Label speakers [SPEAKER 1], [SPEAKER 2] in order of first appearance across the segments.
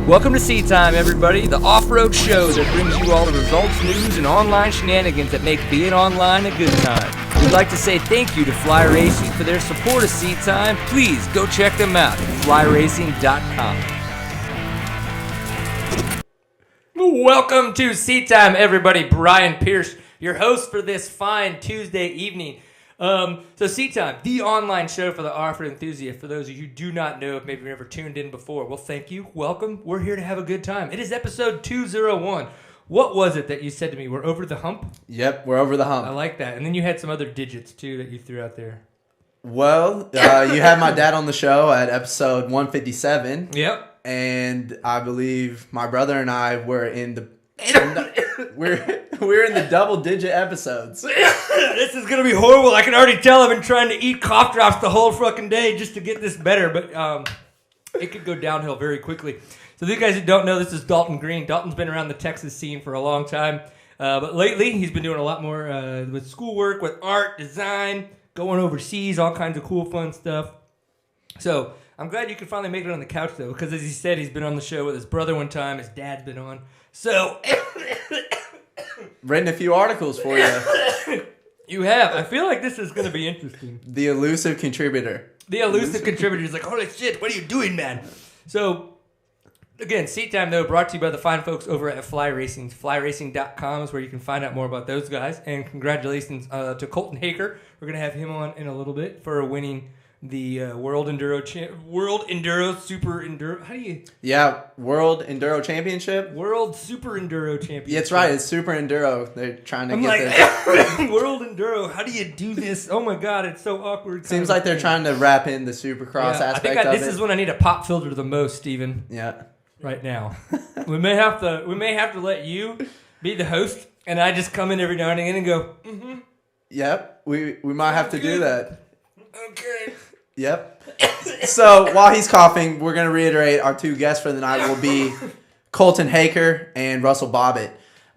[SPEAKER 1] Welcome to Seat Time, everybody, the off-road show that brings you all the results, news, and online shenanigans that make being online a good time. We'd like to say thank you to Fly Racing for their support of Seat Time. Please go check them out at flyracing.com. Welcome to Seat Time, everybody. Brian Pierce, your host for this fine Tuesday evening. So Seat Time, the online show for the off-road enthusiast. For those of you who do not know, if maybe you've never tuned in before, well, thank you. Welcome. We're here to have a good time. It is episode 201. What was it that you said to me? We're over the hump?
[SPEAKER 2] Yep, we're over the hump.
[SPEAKER 1] I like that. And then you had some other digits, too, that you threw out there.
[SPEAKER 2] Well, you had my dad on the show at episode 157.
[SPEAKER 1] Yep.
[SPEAKER 2] And I believe my brother and I were in the... we're in the double-digit episodes.
[SPEAKER 1] This is going to be horrible. I can already tell I've been trying to eat cough drops the whole fucking day just to get this better. But it could go downhill very quickly. So these guys who don't know, this is Dalton Green. Dalton's been around the Texas scene for a long time. But lately, he's been doing a lot more with schoolwork, with art, design, going overseas, all kinds of cool, fun stuff. So I'm glad you could finally make it on the couch, though, because as he said, he's been on the show with his brother one time. His dad's been on. So...
[SPEAKER 2] Written a few articles for you.
[SPEAKER 1] You have. I feel like this is going to be interesting.
[SPEAKER 2] The elusive contributor.
[SPEAKER 1] The elusive contributor is like, holy shit, what are you doing, man? So, again, Seat Time, though, brought to you by the fine folks over at Fly Racing. Flyracing.com is where you can find out more about those guys. And congratulations to Colton Haaker. We're going to have him on in a little bit for winning the World Enduro Super Enduro. How do you?
[SPEAKER 2] Yeah, World Enduro Championship.
[SPEAKER 1] World Super Enduro Championship.
[SPEAKER 2] Yeah, that's right. It's Super Enduro. They're trying to get
[SPEAKER 1] this. World Enduro. How do you do this? Oh my god, it's so awkward.
[SPEAKER 2] Seems like they're trying to wrap in the Supercross aspect of it.
[SPEAKER 1] This is when I need a pop filter the most, Steven.
[SPEAKER 2] Yeah.
[SPEAKER 1] Right now, we may have to let you be the host, and I just come in every now and again and go. Mm-hmm.
[SPEAKER 2] Yep, we might have to do that.
[SPEAKER 1] Okay.
[SPEAKER 2] Yep. So while he's coughing, we're going to reiterate our two guests for the night will be Colton Haaker and Russell Bobbitt.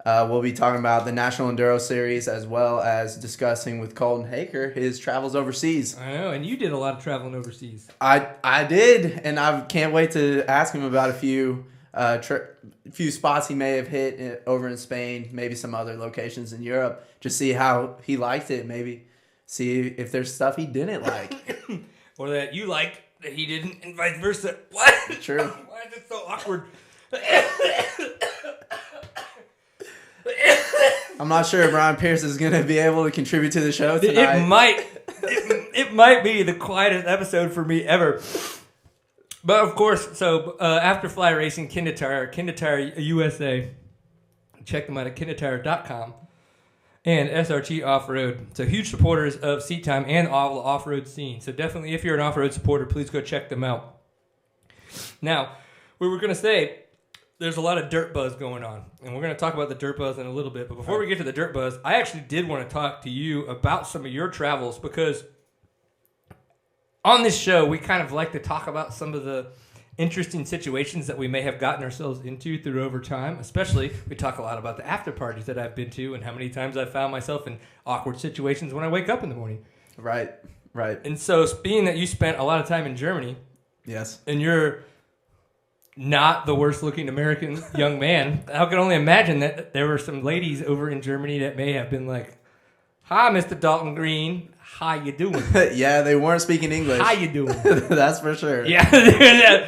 [SPEAKER 2] We'll be talking about the National Enduro Series as well as discussing with Colton Haaker his travels overseas.
[SPEAKER 1] I know, and you did a lot of traveling overseas.
[SPEAKER 2] I did, and I can't wait to ask him about a few spots he may have hit over in Spain, maybe some other locations in Europe, just see how he liked it, maybe see if there's stuff he didn't like.
[SPEAKER 1] Or that you liked that he didn't, and vice versa. What?
[SPEAKER 2] True.
[SPEAKER 1] Why is it so awkward?
[SPEAKER 2] I'm not sure if Brian Pierce is going to be able to contribute to the show tonight.
[SPEAKER 1] It might be the quietest episode for me ever. But of course, so after Fly Racing, Kinda USA, check them out at kindatire.com. And SRT Offroad. So huge supporters of Seat Time and all the off-road scene. So definitely, if you're an off-road supporter, please go check them out. Now, we were going to say, there's a lot of dirt buzz going on. And we're going to talk about the dirt buzz in a little bit. But before we get to the dirt buzz, I actually did want to talk to you about some of your travels. Because on this show, we kind of like to talk about some of the interesting situations that we may have gotten ourselves into through over time. Especially, we talk a lot about the after parties that I've been to and how many times I've found myself in awkward situations when I wake up in the morning.
[SPEAKER 2] Right.
[SPEAKER 1] And so, being that you spent a lot of time in Germany,
[SPEAKER 2] yes,
[SPEAKER 1] and you're not the worst-looking American young man, I can only imagine that there were some ladies over in Germany that may have been like, "Hi, Mr. Dalton Green. How you doing?"
[SPEAKER 2] Yeah, they weren't speaking English.
[SPEAKER 1] How you doing?
[SPEAKER 2] That's for sure.
[SPEAKER 1] Yeah.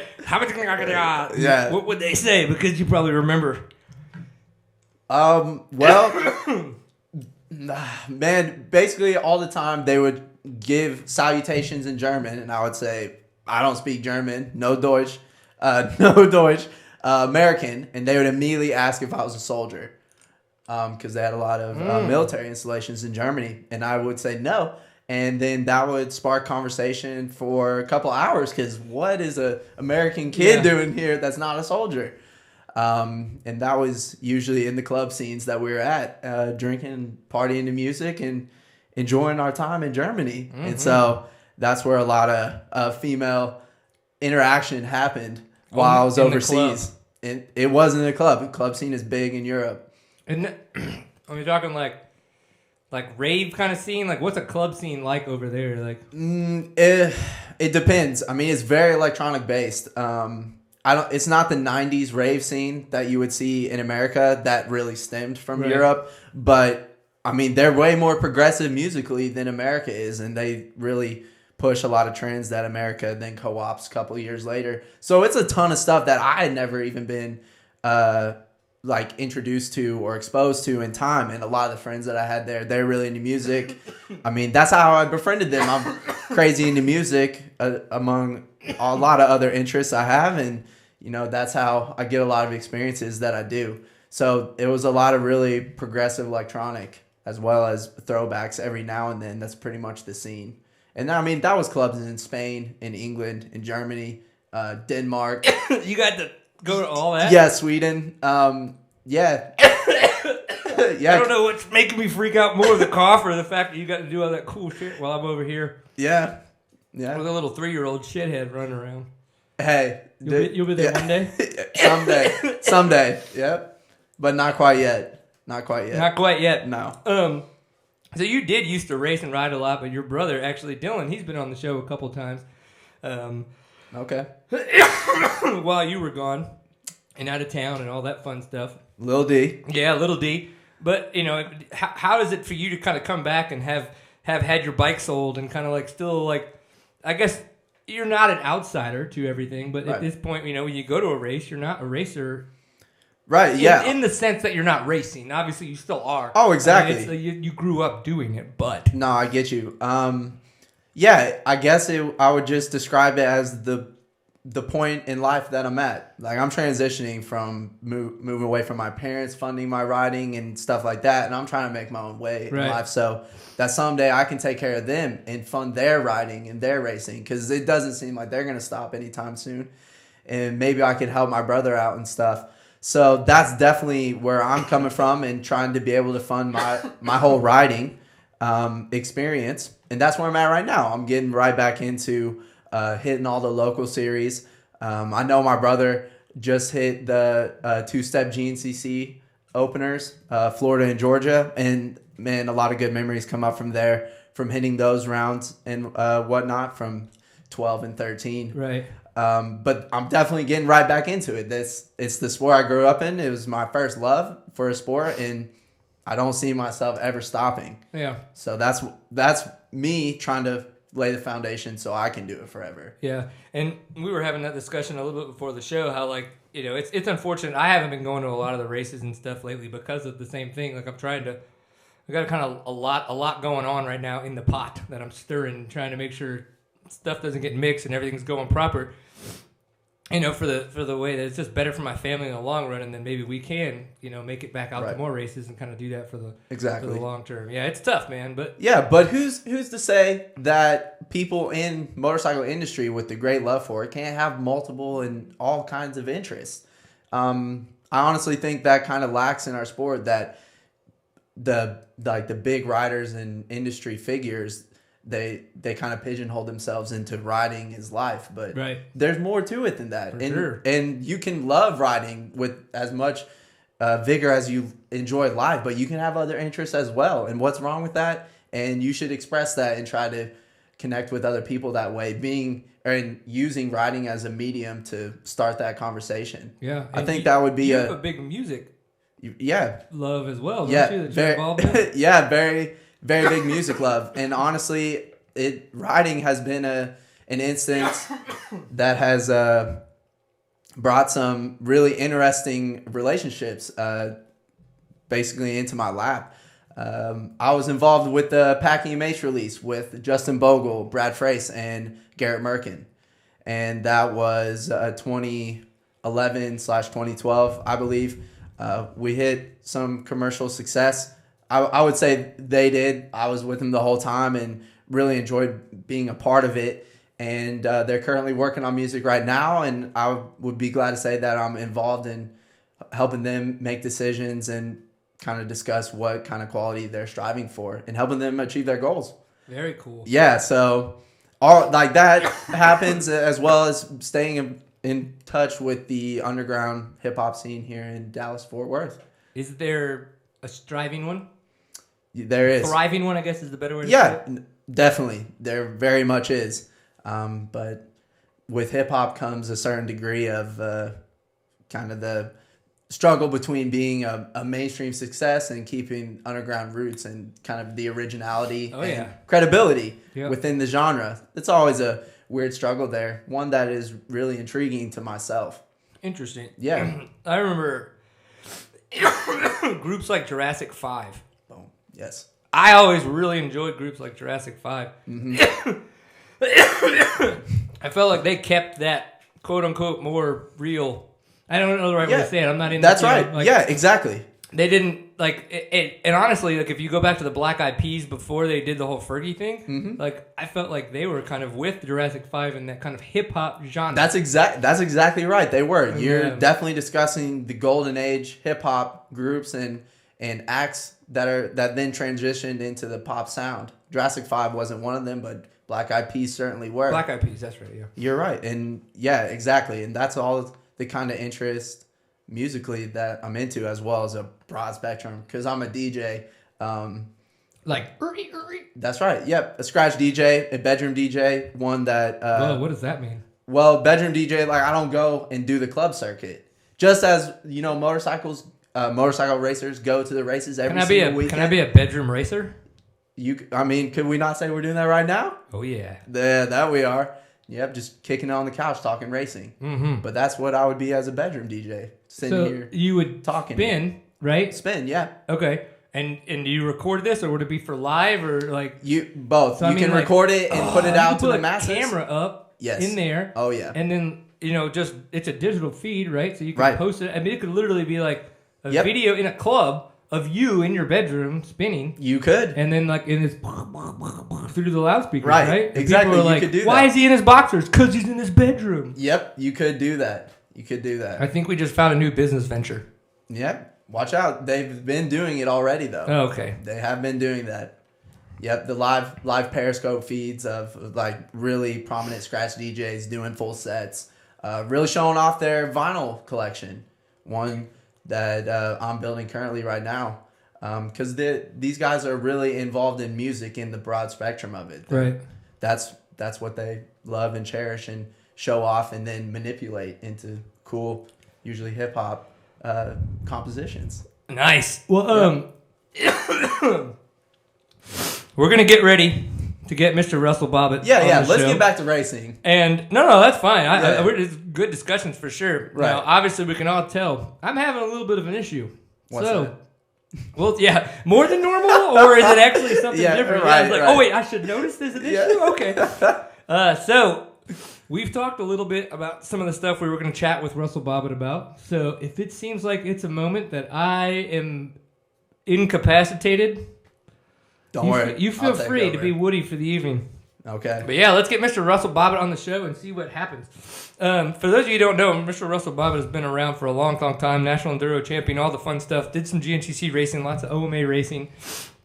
[SPEAKER 2] Yeah.
[SPEAKER 1] What would they say? Because you probably remember.
[SPEAKER 2] Well, man, basically all the time they would give salutations in German, and I would say, I don't speak German, no Deutsch, American, and they would immediately ask if I was a soldier, because they had a lot of military installations in Germany, and I would say no. And then that would spark conversation for a couple hours because what is a American kid doing here that's not a soldier? And that was usually in the club scenes that we were at, drinking, partying to music, and enjoying our time in Germany. Mm-hmm. And so that's where a lot of female interaction happened while I was overseas. And it wasn't a club. The club scene is big in Europe.
[SPEAKER 1] And are we talking like rave kind of scene? Like, what's a club scene like over there? Like,
[SPEAKER 2] it depends. I mean, it's very electronic based. It's not the '90s rave scene that you would see in America that really stemmed from
[SPEAKER 1] Right.
[SPEAKER 2] Europe, but I mean they're way more progressive musically than America is, and they really push a lot of trends that America then co-ops a couple of years later. So it's a ton of stuff that I had never even been like introduced to or exposed to in time. And a lot of the friends that I had there, they're really into music. I mean, that's how I befriended them. I'm crazy into music among a lot of other interests I have. And, you know, that's how I get a lot of experiences that I do. So it was a lot of really progressive electronic as well as throwbacks every now and then. That's pretty much the scene. And I mean, that was clubs in Spain, in England, in Germany, Denmark.
[SPEAKER 1] You got to go to all that?
[SPEAKER 2] Yeah, Sweden. Yeah.
[SPEAKER 1] I don't know what's making me freak out more, the cough or the fact that you got to do all that cool shit while I'm over here
[SPEAKER 2] Yeah.
[SPEAKER 1] with a little 3-year-old shithead running around.
[SPEAKER 2] Hey.
[SPEAKER 1] You'll be there one day?
[SPEAKER 2] Someday. Yep. But not quite yet.
[SPEAKER 1] Not quite yet.
[SPEAKER 2] No.
[SPEAKER 1] So you did used to race and ride a lot, but your brother, actually, Dylan, he's been on the show a couple times.
[SPEAKER 2] Okay.
[SPEAKER 1] While you were gone and out of town and all that fun stuff.
[SPEAKER 2] Lil D.
[SPEAKER 1] Yeah, little D. But, you know, how is it for you to kind of come back and have had your bike sold and kind of like still like, I guess you're not an outsider to everything, but at this point, you know, when you go to a race, you're not a racer.
[SPEAKER 2] Right, yeah.
[SPEAKER 1] In the sense that you're not racing. Obviously, you still are.
[SPEAKER 2] Oh, exactly.
[SPEAKER 1] I mean, you grew up doing it, but.
[SPEAKER 2] No, I get you. Yeah, I guess I would just describe it as the point in life that I'm at. Like, I'm transitioning from moving away from my parents funding my riding and stuff like that, and I'm trying to make my own way in life so that someday I can take care of them and fund their riding and their racing, because it doesn't seem like they're going to stop anytime soon. And maybe I could help my brother out and stuff. So that's definitely where I'm coming from and trying to be able to fund my whole riding experience. And that's where I'm at right now. I'm getting right back into hitting all the local series. I know my brother just hit the two-step GNCC openers, Florida and Georgia. And, man, a lot of good memories come up from there, from hitting those rounds and whatnot from 12 and 13.
[SPEAKER 1] Right.
[SPEAKER 2] But I'm definitely getting right back into it. It's the sport I grew up in. It was my first love for a sport, and I don't see myself ever stopping.
[SPEAKER 1] Yeah.
[SPEAKER 2] So that's me trying to lay the foundation so I can do it forever.
[SPEAKER 1] Yeah. And we were having that discussion a little bit before the show, how, like, you know, it's unfortunate. I haven't been going to a lot of the races and stuff lately because of the same thing. Like, I got kind of a lot going on right now in the pot that I'm stirring, trying to make sure stuff doesn't get mixed and everything's going proper. You know, for the way that it's just better for my family in the long run, and then maybe we can, you know, make it back out to more races and kind of do that for the long term. Yeah, it's tough, man. But
[SPEAKER 2] who's to say that people in motorcycle industry with the great love for it can't have multiple and all kinds of interests? I honestly think that kind of lacks in our sport, that the big riders and industry figures, they kind of pigeonhole themselves into riding is life, but there's more to it than that. And you can love riding with as much vigor as you enjoy life, but you can have other interests as well. And what's wrong with that? And you should express that and try to connect with other people that way, using riding as a medium to start that conversation.
[SPEAKER 1] Yeah,
[SPEAKER 2] I think that would be
[SPEAKER 1] you have a big music love as well, don't you?
[SPEAKER 2] Very very big music love. And honestly, riding has been an instance that has brought some really interesting relationships basically into my lap. I was involved with the Pack EMH release with Justin Bogle, Brad Frace, and Garrett Merkin. And that was 2011/2012, I believe. We hit some commercial success. I would say they did. I was with them the whole time and really enjoyed being a part of it. And they're currently working on music right now, and I would be glad to say that I'm involved in helping them make decisions and kind of discuss what kind of quality they're striving for and helping them achieve their goals.
[SPEAKER 1] Very cool.
[SPEAKER 2] Yeah, so all like that happens, as well as staying in touch with the underground hip-hop scene here in Dallas-Fort Worth.
[SPEAKER 1] Is there a striving one?
[SPEAKER 2] There is.
[SPEAKER 1] Thriving one, I guess, is the better way to say it.
[SPEAKER 2] Yeah, definitely. There very much is. But with hip hop comes a certain degree of kind of the struggle between being a mainstream success and keeping underground roots and kind of the originality and credibility within the genre. It's always a weird struggle there. One that is really intriguing to myself.
[SPEAKER 1] Interesting.
[SPEAKER 2] Yeah.
[SPEAKER 1] I remember groups like Jurassic 5.
[SPEAKER 2] Boom. Yes.
[SPEAKER 1] I always really enjoyed groups like Jurassic 5.
[SPEAKER 2] Mm-hmm.
[SPEAKER 1] I felt like they kept that quote unquote more real. I don't know the right way to say it. I'm not in.
[SPEAKER 2] That's right. Like, yeah, exactly.
[SPEAKER 1] They didn't like it, and honestly, like if you go back to the Black Eyed Peas before they did the whole Fergie thing, like I felt like they were kind of with Jurassic 5 in that kind of hip hop genre.
[SPEAKER 2] That's exactly right. They were. You're definitely discussing the golden age hip hop groups and acts that then transitioned into the pop sound. Jurassic 5 wasn't one of them, but Black Eyed Peas certainly were.
[SPEAKER 1] Black Eyed Peas, that's right. Yeah,
[SPEAKER 2] you're right, and yeah, exactly, and that's all the kind of interest musically that I'm into, as well as a broad spectrum, because I'm a DJ. That's right. Yep, a scratch DJ, a bedroom DJ, one that.
[SPEAKER 1] Whoa, what does that mean?
[SPEAKER 2] Well, bedroom DJ, like I don't go and do the club circuit, just as motorcycle racers go to the races every single weekend.
[SPEAKER 1] Can I be a bedroom racer?
[SPEAKER 2] Could we not say we're doing that right now?
[SPEAKER 1] Oh yeah.
[SPEAKER 2] Yeah, that we are. Yep, just kicking it on the couch talking racing.
[SPEAKER 1] Mm-hmm.
[SPEAKER 2] But that's what I would be as a bedroom DJ. Sitting here
[SPEAKER 1] you would
[SPEAKER 2] talking.
[SPEAKER 1] Spin, right?
[SPEAKER 2] Spin, yeah.
[SPEAKER 1] Okay. And do you record this, or would it be for live, or like
[SPEAKER 2] you both? So you can record it and put it out to the masses.
[SPEAKER 1] Camera up, in there.
[SPEAKER 2] Oh yeah.
[SPEAKER 1] And then just it's a digital feed, right? So you can post it. I mean, it could literally be like a video in a club of you in your bedroom spinning.
[SPEAKER 2] You could.
[SPEAKER 1] And then like in this through the loudspeakers, right? And
[SPEAKER 2] exactly.
[SPEAKER 1] People are like, why is he in his boxers? Because he's in his bedroom.
[SPEAKER 2] Yep, you could do that.
[SPEAKER 1] I think we just found a new business venture.
[SPEAKER 2] Yep. Watch out. They've been doing it already, though.
[SPEAKER 1] Oh, okay.
[SPEAKER 2] They have been doing that. Yep, the live Periscope feeds of like really prominent scratch DJs doing full sets, really showing off their vinyl collection. One that I'm building currently right now, because these guys are really involved in music in the broad spectrum of it.
[SPEAKER 1] Right.
[SPEAKER 2] That's what they love and cherish and show off and then manipulate into cool, usually hip hop compositions.
[SPEAKER 1] Nice. Well, we're gonna get ready to get Mr. Russell Bobbitt.
[SPEAKER 2] Yeah. Let's get back to racing.
[SPEAKER 1] And no, that's fine. It's good discussions for sure.
[SPEAKER 2] Right.
[SPEAKER 1] Now, obviously, we can all tell I'm having a little bit of an issue.
[SPEAKER 2] What's that?
[SPEAKER 1] Well, yeah, more than normal, or is it actually something different?
[SPEAKER 2] Right,
[SPEAKER 1] oh wait, I should notice there's an issue. Okay. So we've talked a little bit about some of the stuff we were going to chat with Russell Bobbitt about. So if it seems like it's a moment that I am incapacitated,
[SPEAKER 2] don't worry.
[SPEAKER 1] You feel free to be Woody for the evening.
[SPEAKER 2] Okay.
[SPEAKER 1] But yeah, let's get Mr. Russell Bobbitt on the show and see what happens. For those of you who don't know, Mr. Russell Bobbitt has been around for a long, long time. National Enduro champion, all the fun stuff. Did some GNCC racing, lots of OMA racing.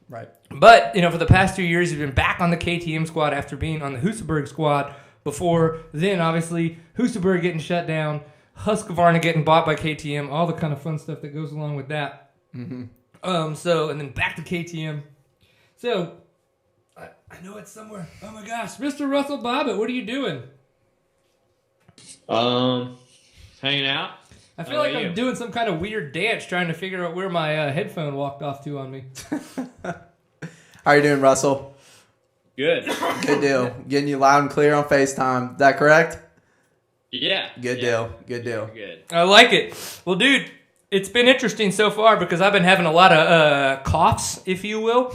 [SPEAKER 2] Right.
[SPEAKER 1] But, for the past 2 years, he's been back on the KTM squad after being on the Husqvara squad before. Then, obviously, Husqvara getting shut down, Husqvara getting bought by KTM, all the kind of fun stuff that goes along with that.
[SPEAKER 2] Mm-hmm.
[SPEAKER 1] And then back to KTM. So, I know it's somewhere. Oh my gosh, Mr. Russell Bobbitt, what are you doing?
[SPEAKER 3] Hanging out.
[SPEAKER 1] I feel like I'm doing some kind of weird dance trying to figure out where my headphone walked off to on me.
[SPEAKER 2] How you doing, Russell?
[SPEAKER 3] Good.
[SPEAKER 2] Good deal. Getting you loud and clear on FaceTime. Is that correct?
[SPEAKER 3] Yeah.
[SPEAKER 2] Good deal. Good deal.
[SPEAKER 3] Good.
[SPEAKER 1] I like it. Well, dude, it's been interesting so far because I've been having a lot of coughs, if you will.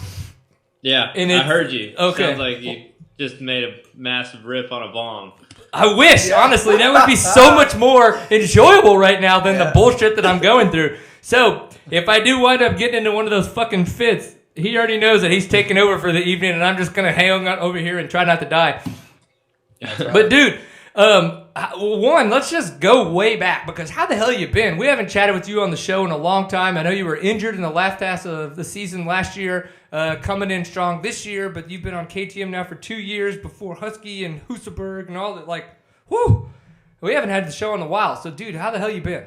[SPEAKER 3] Yeah,
[SPEAKER 1] and
[SPEAKER 3] I heard you.
[SPEAKER 1] Okay.
[SPEAKER 3] Sounds like you just made a massive rip on a bong.
[SPEAKER 1] I wish, honestly, that would be so much more enjoyable right now than the bullshit that I'm going through. So, if I do wind up getting into one of those fucking fits, he already knows that he's taking over for the evening, and I'm just going to hang out over here and try not to die.
[SPEAKER 2] Right.
[SPEAKER 1] But, dude, one, let's just go way back, because how the hell you been? We haven't chatted with you on the show in a long time. I know you were injured in the last half of the season last year, coming in strong this year, but you've been on KTM now for 2 years before Husky and Husqvarna and all that. Like, whoo! We haven't had the show in a while. So, dude, how the hell you been?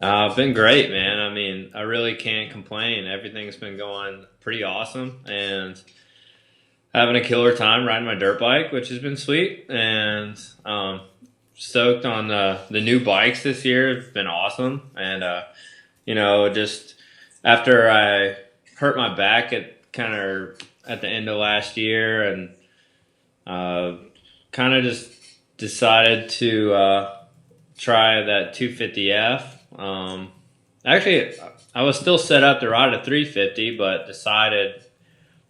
[SPEAKER 3] Been great, man. I mean, I really can't complain. Everything's been going pretty awesome, and having a killer time riding my dirt bike, which has been sweet, and stoked on the new bikes this year. It's been awesome, and just after I hurt my back at the end of last year, and kind of just decided to try that 250F. Actually, I was still set up to ride a 350, but decided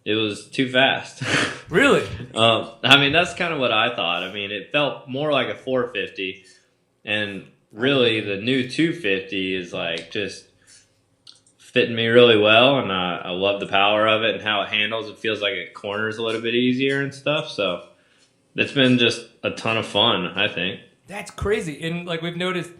[SPEAKER 3] it was too fast.
[SPEAKER 1] Really?
[SPEAKER 3] That's kind of what I thought. It felt more like a 450, and really the new 250 is like just fitting me really well, and I love the power of it and how it handles. It feels like it corners a little bit easier and stuff, so it's been just a ton of fun, I think.
[SPEAKER 1] That's crazy. And like we've noticed,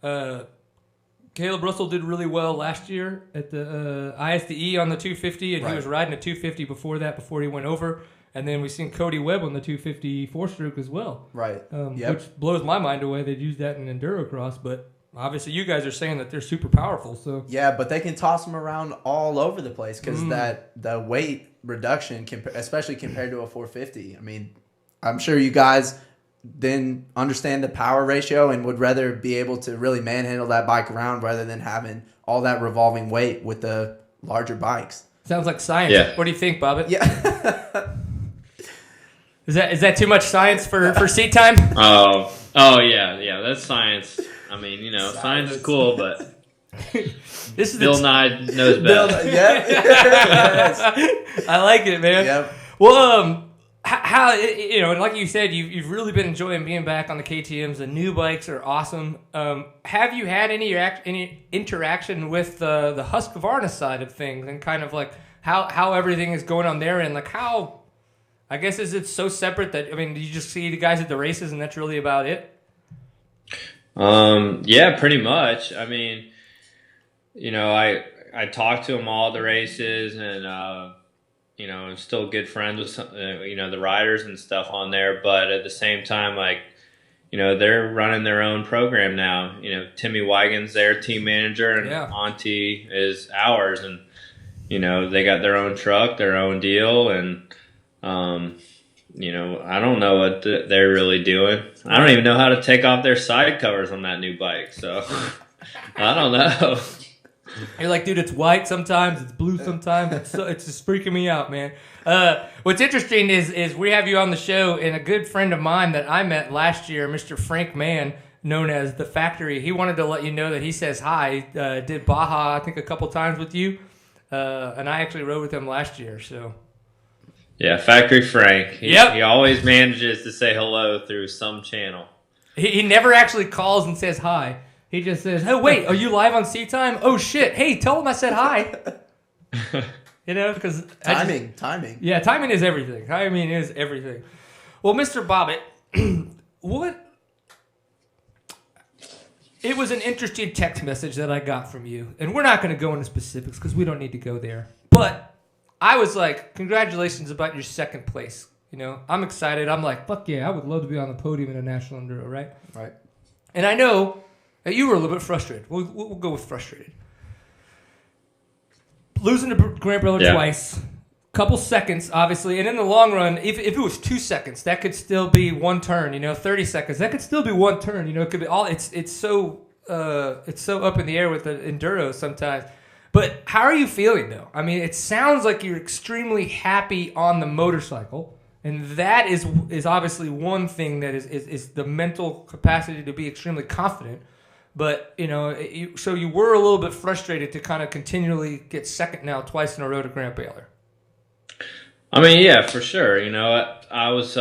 [SPEAKER 1] Caleb Russell did really well last year at the ISDE on the 250, and he was riding a 250 before he went over. And then we've seen Cody Webb on the 250 four-stroke as well.
[SPEAKER 2] Right.
[SPEAKER 1] Which blows my mind away. They'd use that in Enduro cross, but obviously you guys are saying that they're super powerful. So
[SPEAKER 2] yeah, but they can toss them around all over the place because the weight reduction, especially compared to a 450. I'm sure you guys then understand the power ratio and would rather be able to really manhandle that bike around rather than having all that revolving weight with the larger bikes.
[SPEAKER 1] Sounds like science.
[SPEAKER 3] Yeah.
[SPEAKER 1] What do you think, Bobbitt?
[SPEAKER 2] Yeah.
[SPEAKER 1] Is that too much science for seat time?
[SPEAKER 3] Oh yeah, that's science. Science is cool, but
[SPEAKER 1] This is
[SPEAKER 3] Bill Nye knows best.
[SPEAKER 1] I like it, man.
[SPEAKER 2] Yep.
[SPEAKER 1] Well, how and like you said, you've really been enjoying being back on the KTM's. The new bikes are awesome. Have you had any interaction with the Husqvarna side of things, and kind of like how everything is going on there, and like how, I guess, is it so separate that you just see the guys at the races and that's really about it?
[SPEAKER 3] Yeah, pretty much. I talk to them all at the races, and I'm still good friends with some, the riders and stuff on there. But at the same time, they're running their own program now. Timmy Wigan's their team manager, and Auntie is ours, and they got their own truck, their own deal, and I don't know what they're really doing. I don't even know how to take off their side covers on that new bike, so I don't know.
[SPEAKER 1] You're like, dude, it's white sometimes, it's blue sometimes. It's just freaking me out, man. What's interesting is we have you on the show, and a good friend of mine that I met last year, Mr. Frank Mann, known as The Factory, he wanted to let you know that he says hi. Did Baja, I think, a couple times with you, and I actually rode with him last year, so...
[SPEAKER 3] Yeah, Factory Frank. He always manages to say hello through some channel.
[SPEAKER 1] He never actually calls and says hi. He just says, "Oh wait, are you live on Seat Time? Oh shit! Hey, tell him I said hi." Because
[SPEAKER 2] timing.
[SPEAKER 1] Yeah, timing is everything. Timing is everything. Well, Mr. Bobbitt, it was an interesting text message that I got from you, and we're not going to go into specifics because we don't need to go there. But I was like, "Congratulations about your second place." I'm excited. I'm like, "Fuck yeah, I would love to be on the podium in a national enduro, right?"
[SPEAKER 2] Right.
[SPEAKER 1] And I know that you were a little bit frustrated. We'll go with frustrated. Losing to Grant Briller twice, couple seconds, obviously, and in the long run, if it was 2 seconds, that could still be one turn. 30 seconds, that could still be one turn. It could be all. It's so up in the air with the enduro sometimes. But how are you feeling though? It sounds like you're extremely happy on the motorcycle, and that is obviously one thing that is the mental capacity to be extremely confident. But, so you were a little bit frustrated to kind of continually get second now twice in a row to Grant Baylor.
[SPEAKER 3] Yeah, for sure. I was,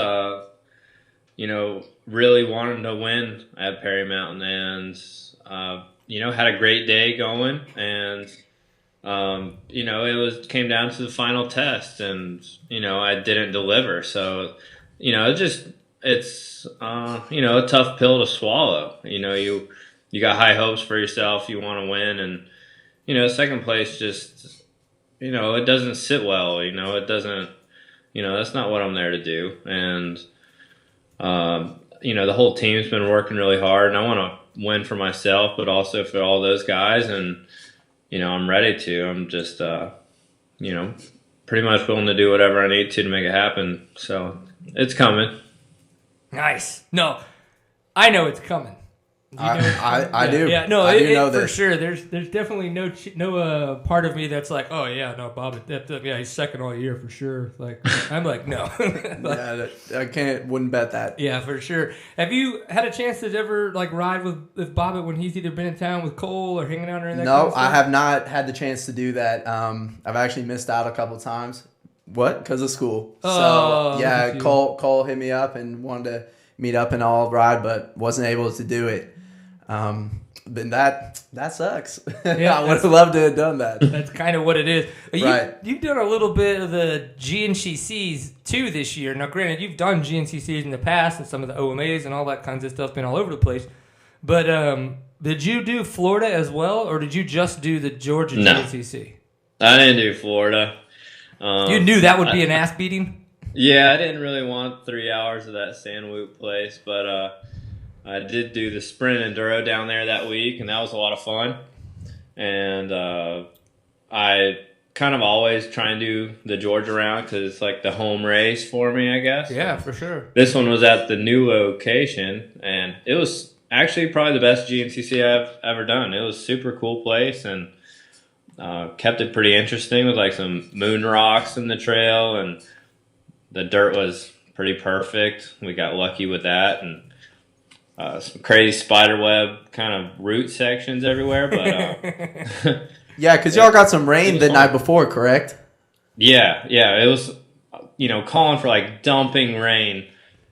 [SPEAKER 3] really wanting to win at Perry Mountain, and, had a great day going, and, it came down to the final test, and, I didn't deliver. So, it's a tough pill to swallow. You got high hopes for yourself. You want to win, and second place just it doesn't sit well. It doesn't. That's not what I'm there to do. And the whole team's been working really hard, and I want to win for myself, but also for all those guys. And I'm ready to. I'm just pretty much willing to do whatever I need to make it happen. So it's coming.
[SPEAKER 1] Nice. No, I know it's coming.
[SPEAKER 2] I do.
[SPEAKER 1] Yeah, no,
[SPEAKER 2] I do know
[SPEAKER 1] for
[SPEAKER 2] this.
[SPEAKER 1] sure. There's definitely no part of me that's like, oh yeah, no, Bobbitt, yeah, he's second all year for sure. Like, I'm like, no.
[SPEAKER 2] Yeah, I wouldn't bet that.
[SPEAKER 1] Yeah, for sure. Have you had a chance to ever like ride with Bobbitt when he's either been in town with Cole or hanging out or anything?
[SPEAKER 2] No, I have not had the chance to do that. I've actually missed out a couple times. What? Because of school.
[SPEAKER 1] Oh,
[SPEAKER 2] so yeah, Cole hit me up and wanted to meet up and all ride, but wasn't able to do it. But that sucks.
[SPEAKER 1] Yeah,
[SPEAKER 2] I would have loved to have done that.
[SPEAKER 1] That's kind of what it is.
[SPEAKER 2] Right.
[SPEAKER 1] You've done a little bit of the GNCCs too this year. Now, granted, you've done GNCCs in the past and some of the OMAs and all that kinds of stuff, been all over the place. But did you do Florida as well, or did you just do the Georgia GNCC?
[SPEAKER 3] I didn't do Florida.
[SPEAKER 1] You knew that would be an ass beating?
[SPEAKER 3] Yeah, I didn't really want 3 hours of that sand whoop place, but I did do the sprint enduro down there that week, and that was a lot of fun. And I kind of always try and do the Georgia round because it's like the home race for me, I guess.
[SPEAKER 1] Yeah, for sure.
[SPEAKER 3] This one was at the new location, and it was actually probably the best GNCC I've ever done. It was a super cool place, and kept it pretty interesting with like some moon rocks in the trail, and the dirt was pretty perfect. We got lucky with that, and some crazy spider web kind of root sections everywhere, but
[SPEAKER 2] yeah, because y'all got some rain the night before, correct?
[SPEAKER 3] Yeah, it was, calling for like dumping rain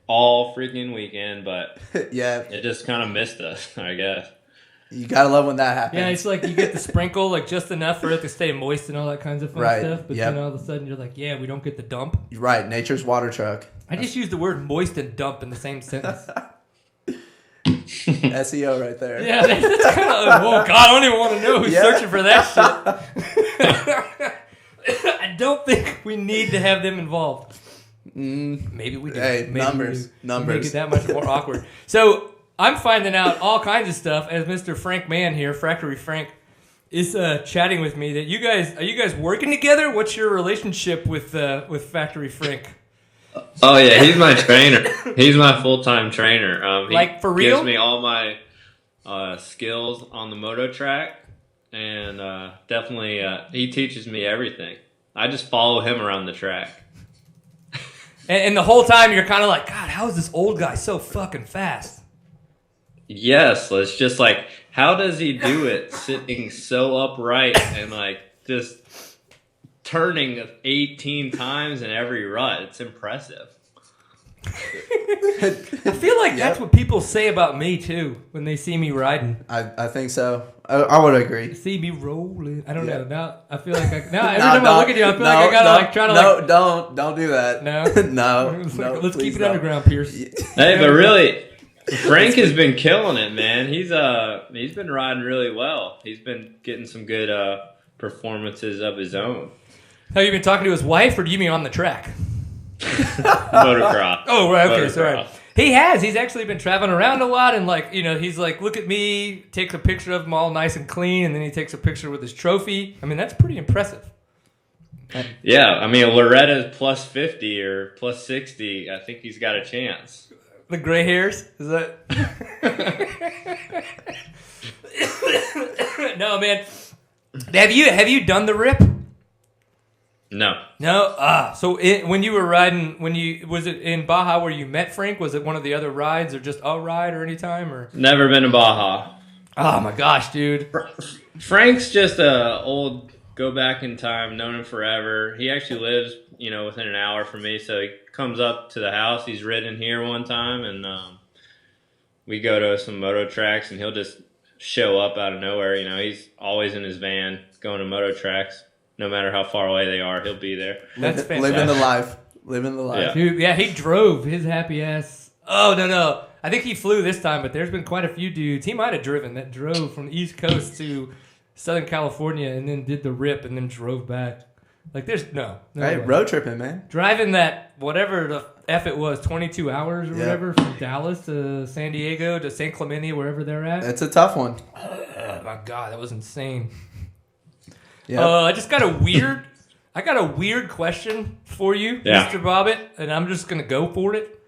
[SPEAKER 3] all freaking weekend, but
[SPEAKER 2] yeah,
[SPEAKER 3] it just kind of missed us, I guess.
[SPEAKER 2] You gotta love when that happens.
[SPEAKER 1] Yeah, it's like you get the sprinkle like just enough for it to stay moist and all that kinds of fun
[SPEAKER 2] Right,
[SPEAKER 1] stuff, but
[SPEAKER 2] yep.
[SPEAKER 1] then all of a sudden you're like, yeah, we don't get the dump.
[SPEAKER 2] Right, nature's water truck.
[SPEAKER 1] I just used the word moist and dump in the same sentence.
[SPEAKER 2] SEO right there.
[SPEAKER 1] Yeah, that's kind of. Oh God, I don't even want to know who's searching for that shit. I don't think we need to have them involved. Maybe we do.
[SPEAKER 2] Hey,
[SPEAKER 1] Maybe
[SPEAKER 2] numbers.
[SPEAKER 1] Make it that much more awkward. So I'm finding out all kinds of stuff as Mr. Frank Mann here, Factory Frank, is chatting with me. That are you guys working together? What's your relationship with Factory Frank?
[SPEAKER 3] Oh yeah, he's my trainer. He's my full-time trainer. He
[SPEAKER 1] like for real?
[SPEAKER 3] gives me all my skills on the moto track, and definitely he teaches me everything. I just follow him around the track.
[SPEAKER 1] And the whole time you're kind of like, God, how is this old guy so fucking fast?
[SPEAKER 3] Yes, it's just like, how does he do it sitting so upright and like just turning 18 times in every rut? It's impressive.
[SPEAKER 1] I feel like that's what people say about me too when they see me riding.
[SPEAKER 2] I think so. I would agree.
[SPEAKER 1] They see me rolling. I don't know. Now I feel like every time I look at you, I feel like I gotta try to
[SPEAKER 2] don't do that.
[SPEAKER 1] No,
[SPEAKER 2] no.
[SPEAKER 1] Let's keep it underground, Pierce.
[SPEAKER 3] Hey, but really, Frank has been killing it, man. He's been riding really well. He's been getting some good performances of his own.
[SPEAKER 1] Have you been talking to his wife, or do you mean on the track?
[SPEAKER 3] Motocross.
[SPEAKER 1] Oh, right. Okay,
[SPEAKER 3] Motocross.
[SPEAKER 1] sorry. He has. He's actually been traveling around a lot, and he's like, look at me, takes a picture of him all nice and clean, and then he takes a picture with his trophy. I mean, that's pretty impressive.
[SPEAKER 3] Yeah, I mean, Loretta's plus 50 or plus 60. I think he's got a chance.
[SPEAKER 1] The gray hairs? Is that? No, man. Have you done the rip?
[SPEAKER 3] No.
[SPEAKER 1] So when you were riding, was it in Baja where you met Frank? Was it one of the other rides, or just a ride, or any time, or?
[SPEAKER 3] Never been to Baja.
[SPEAKER 1] Oh my gosh, dude!
[SPEAKER 3] Frank's just a old go back in time, known him forever. He actually lives, within an hour from me, so he comes up to the house. He's ridden here one time, and we go to some moto tracks, and he'll just show up out of nowhere. He's always in his van going to moto tracks. No matter how far away they are, he'll be there.
[SPEAKER 1] That's fantastic.
[SPEAKER 2] Living the life.
[SPEAKER 3] Yeah.
[SPEAKER 1] Dude, yeah, he drove his happy ass. Oh, no. I think he flew this time, but there's been quite a few dudes. He might have driven that drove from the East Coast to Southern California and then did the rip and then drove back. Like, there's no
[SPEAKER 2] Hey,
[SPEAKER 1] way.
[SPEAKER 2] road tripping, man.
[SPEAKER 1] Driving that, whatever the F it was, 22 hours or whatever, from Dallas to San Diego to San Clemente, wherever they're at.
[SPEAKER 2] It's a tough one.
[SPEAKER 1] Oh, my God, that was insane.
[SPEAKER 2] Yeah.
[SPEAKER 1] I just got a weird I got a weird question for you,
[SPEAKER 3] Yeah.
[SPEAKER 1] Mr. Bobbitt, and I'm just gonna go for it.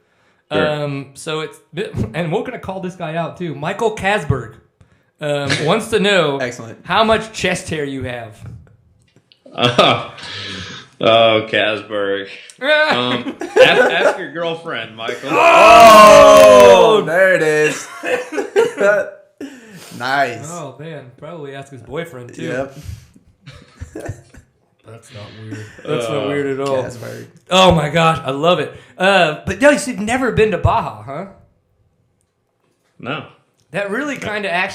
[SPEAKER 3] Sure.
[SPEAKER 1] So it's, and we're gonna call this guy out too. Michael Kasberg wants to know
[SPEAKER 2] Excellent.
[SPEAKER 1] how much chest hair you have.
[SPEAKER 3] Oh, Kasberg. Ask your girlfriend, Michael.
[SPEAKER 2] Oh, there it is. Nice.
[SPEAKER 1] Oh man, probably ask his boyfriend too.
[SPEAKER 2] Yep.
[SPEAKER 1] That's not weird. That's not weird at all.
[SPEAKER 2] Kasberg.
[SPEAKER 1] Oh my gosh, I love it. But no, you've never been to Baja, huh?
[SPEAKER 3] No.
[SPEAKER 1] That really kind of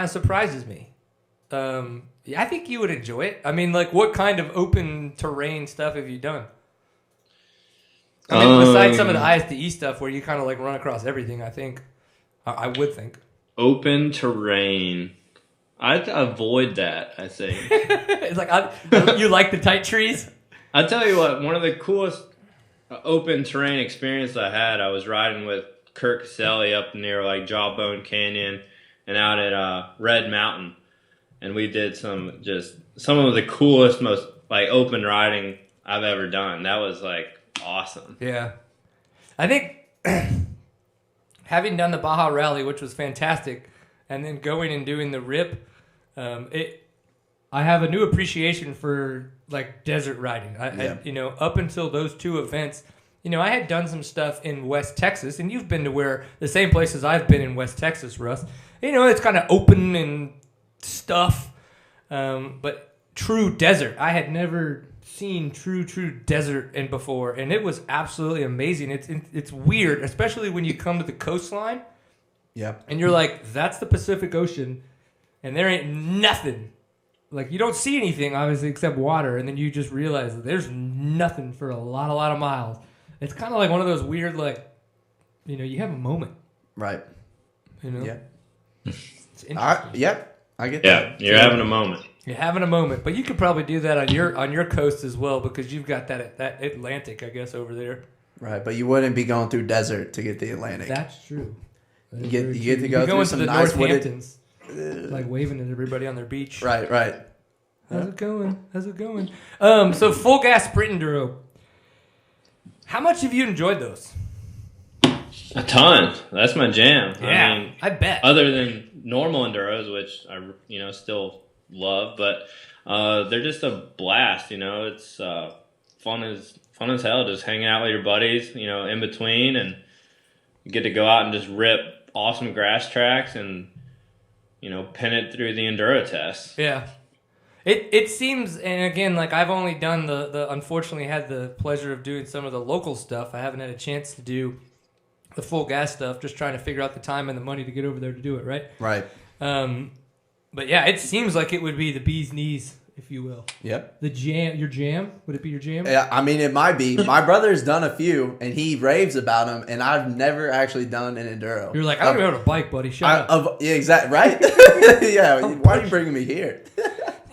[SPEAKER 1] surprises me. Yeah, I think you would enjoy it. I mean, like, what kind of open terrain stuff have you done? I mean, besides some of the ISDE stuff where you kind of like run across everything, I think. I would think.
[SPEAKER 3] Open terrain. I'd avoid that, I think.
[SPEAKER 1] It's like, you like the tight trees?
[SPEAKER 3] I tell you what, one of the coolest open terrain experiences I had, I was riding with Kurt Caselli up near like Jawbone Canyon and out at Red Mountain. And we did some of the coolest, most like open riding I've ever done. That was like awesome.
[SPEAKER 1] Yeah. I think having done the Baja Rally, which was fantastic, and then going and doing the RIP, I have a new appreciation for like desert riding. I up until those two events, I had done some stuff in West Texas, and you've been to where the same places I've been in West Texas, Russ. It's kind of open and stuff, but true desert. I had never seen true desert before, and it was absolutely amazing. It's weird, especially when you come to the coastline.
[SPEAKER 2] Yep.
[SPEAKER 1] And you're like, that's the Pacific Ocean, and there ain't nothing. Like, you don't see anything, obviously, except water, and then you just realize that there's nothing for a lot of miles. It's kind of like one of those weird, like, you have a moment.
[SPEAKER 2] Right.
[SPEAKER 1] Yeah. It's interesting.
[SPEAKER 2] I get that.
[SPEAKER 3] Yeah, you're having a moment.
[SPEAKER 1] You're having a moment, but you could probably do that on your coast as well, because you've got that Atlantic, I guess, over there.
[SPEAKER 2] Right, but you wouldn't be going through desert to get the Atlantic.
[SPEAKER 1] That's true.
[SPEAKER 2] You get to go through some
[SPEAKER 1] the
[SPEAKER 2] nice
[SPEAKER 1] Northamptons, like waving at everybody on their beach.
[SPEAKER 2] Right.
[SPEAKER 1] How's it going? So full gas sprint enduro. How much have you enjoyed those?
[SPEAKER 3] A ton. That's my jam.
[SPEAKER 1] Yeah,
[SPEAKER 3] I mean,
[SPEAKER 1] I bet.
[SPEAKER 3] Other than normal enduros, which I still love, but they're just a blast. It's fun as hell, just hanging out with your buddies. In between, and you get to go out and just rip awesome grass tracks and pin it through the enduro test.
[SPEAKER 1] Yeah. It seems, and again, like I've only done the unfortunately had the pleasure of doing some of the local stuff. I haven't had a chance to do the full gas stuff, just trying to figure out the time and the money to get over there to do it, right?
[SPEAKER 2] Right.
[SPEAKER 1] But yeah, it seems like it would be the bee's knees, if you will.
[SPEAKER 2] Yep.
[SPEAKER 1] The jam, your jam? Would it be your jam?
[SPEAKER 2] Yeah, I mean, it might be. My brother's done a few, and he raves about them, and I've never actually done an enduro.
[SPEAKER 1] You're like, I don't even know how to bike, buddy. Shut up.
[SPEAKER 2] Yeah, exactly. Right? Yeah. Why are you bringing me here?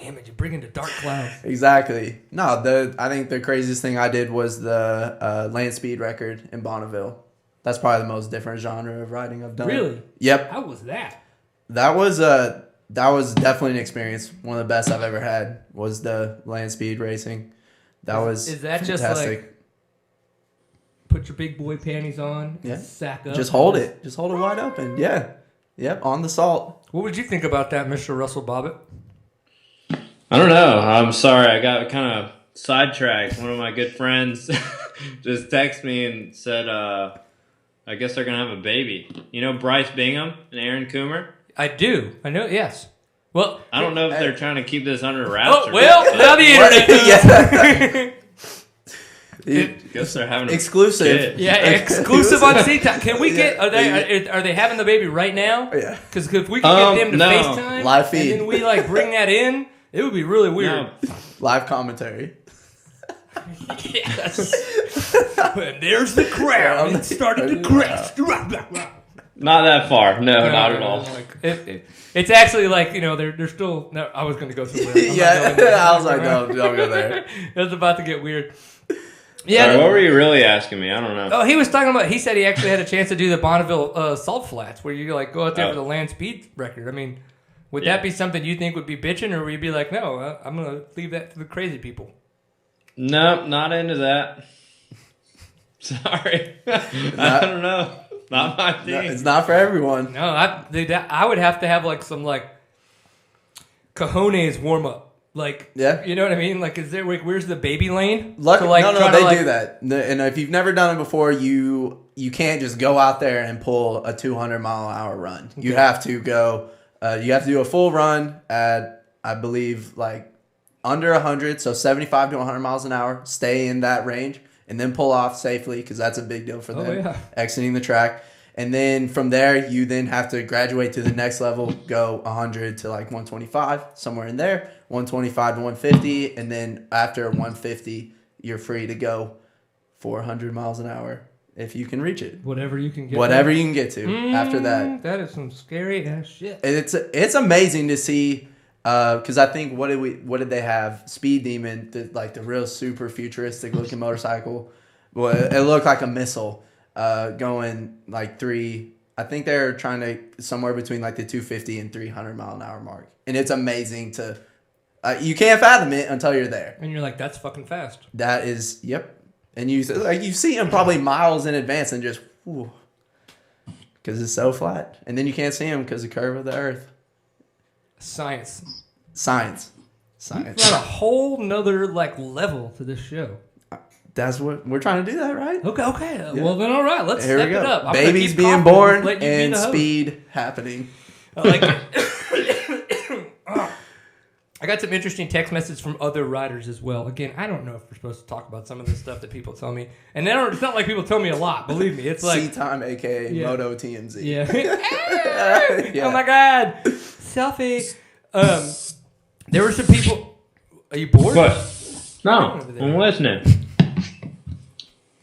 [SPEAKER 1] Damn it, you're bringing the dark clouds.
[SPEAKER 2] Exactly. No, I think the craziest thing I did was the land speed record in Bonneville. That's probably the most different genre of riding I've done.
[SPEAKER 1] Really?
[SPEAKER 2] Yep.
[SPEAKER 1] How was that?
[SPEAKER 2] That was definitely an experience. One of the best I've ever had was the land speed racing.
[SPEAKER 1] Is that
[SPEAKER 2] fantastic.
[SPEAKER 1] just like put your big boy panties on and sack up?
[SPEAKER 2] Just hold it. Just hold it wide open. Yeah. Yep. On the salt.
[SPEAKER 1] What would you think about that, Mr. Russell Bobbitt?
[SPEAKER 3] I don't know. I'm sorry. I got kind of sidetracked. One of my good friends just texted me and said, I guess they're going to have a baby. Bryce Bingham and Aaron Coomer?
[SPEAKER 1] I do. I know, yes. Well,
[SPEAKER 3] I don't know if they're trying to keep this under wraps.
[SPEAKER 1] Oh, well, now the internet.
[SPEAKER 2] Yeah.
[SPEAKER 3] I guess they're having
[SPEAKER 2] Exclusive.
[SPEAKER 3] Kid.
[SPEAKER 1] Yeah, exclusive on C-Time. Can we get? Are they having the baby right now?
[SPEAKER 2] Yeah.
[SPEAKER 1] Because if we can get them to
[SPEAKER 3] no.
[SPEAKER 1] FaceTime,
[SPEAKER 2] Live feed.
[SPEAKER 1] and then we bring that in, it would be really weird.
[SPEAKER 3] No.
[SPEAKER 2] Live commentary.
[SPEAKER 1] Yes. And there's the crowd. It started to crest.
[SPEAKER 3] Not that far. No, not at all.
[SPEAKER 1] It's actually they're still. No, I was going to go somewhere.
[SPEAKER 2] I was like, no, don't go there.
[SPEAKER 1] It was about to get weird. Yeah.
[SPEAKER 3] Sorry, what were you really asking me? I don't know.
[SPEAKER 1] Oh, he was talking about. He said he actually had a chance to do the Bonneville salt flats, where you go out there for the land speed record. I mean, Would that be something you think would be bitching, or would you be like, no, I'm going to leave that to the crazy people?
[SPEAKER 3] No, not into that. Sorry. I don't know. Not my thing.
[SPEAKER 2] No, it's not for everyone.
[SPEAKER 1] No, I would have to have like some like cojones warm up. Like,
[SPEAKER 2] yeah,
[SPEAKER 1] you know what I mean? Like, is there like, where's the baby lane?
[SPEAKER 2] No, they do that. And if you've never done it before, you can't just go out there and pull a 200-mile-an-hour run. Okay. You have to go. You have to do a full run at, I believe, like under 100, so 75 to 100 miles an hour. Stay in that range, and then pull off safely because that's a big deal for them. Exiting the track. And then from there, you then have to graduate to the next level, go 100 to like 125, somewhere in there, 125 to 150. And then after 150, you're free to go 400 miles an hour if you can reach it.
[SPEAKER 1] Whatever you can get
[SPEAKER 2] to after that.
[SPEAKER 1] That is some scary ass shit.
[SPEAKER 2] And it's amazing to see because I think what did they have? Speed Demon, the real super futuristic looking motorcycle. Well, it looked like a missile. Going like I think they're trying to somewhere between like the 250 and 300 mile an hour mark. And it's amazing to, you can't fathom it until you're there.
[SPEAKER 1] And you're like, that's fucking fast.
[SPEAKER 2] That is, yep. And you see them probably miles in advance and just, because it's so flat. And then you can't see them because of the curve of the earth.
[SPEAKER 1] Science.
[SPEAKER 2] You've
[SPEAKER 1] got a whole nother like level to this show.
[SPEAKER 2] That's what we're trying to do, that right?
[SPEAKER 1] Okay.
[SPEAKER 2] Yeah.
[SPEAKER 1] Well, then all right. Let's step it up.
[SPEAKER 2] Babies being born and speed happening.
[SPEAKER 1] I like it. I got some interesting text messages from other riders as well. Again, I don't know if we're supposed to talk about some of the stuff that people tell me. And it's not like people tell me a lot, believe me. It's like
[SPEAKER 2] C-Time, a.k.a. Moto TMZ.
[SPEAKER 1] Yeah. Yeah. Oh, my God. Selfie. There were some people... Are you bored?
[SPEAKER 3] What? No, I'm listening.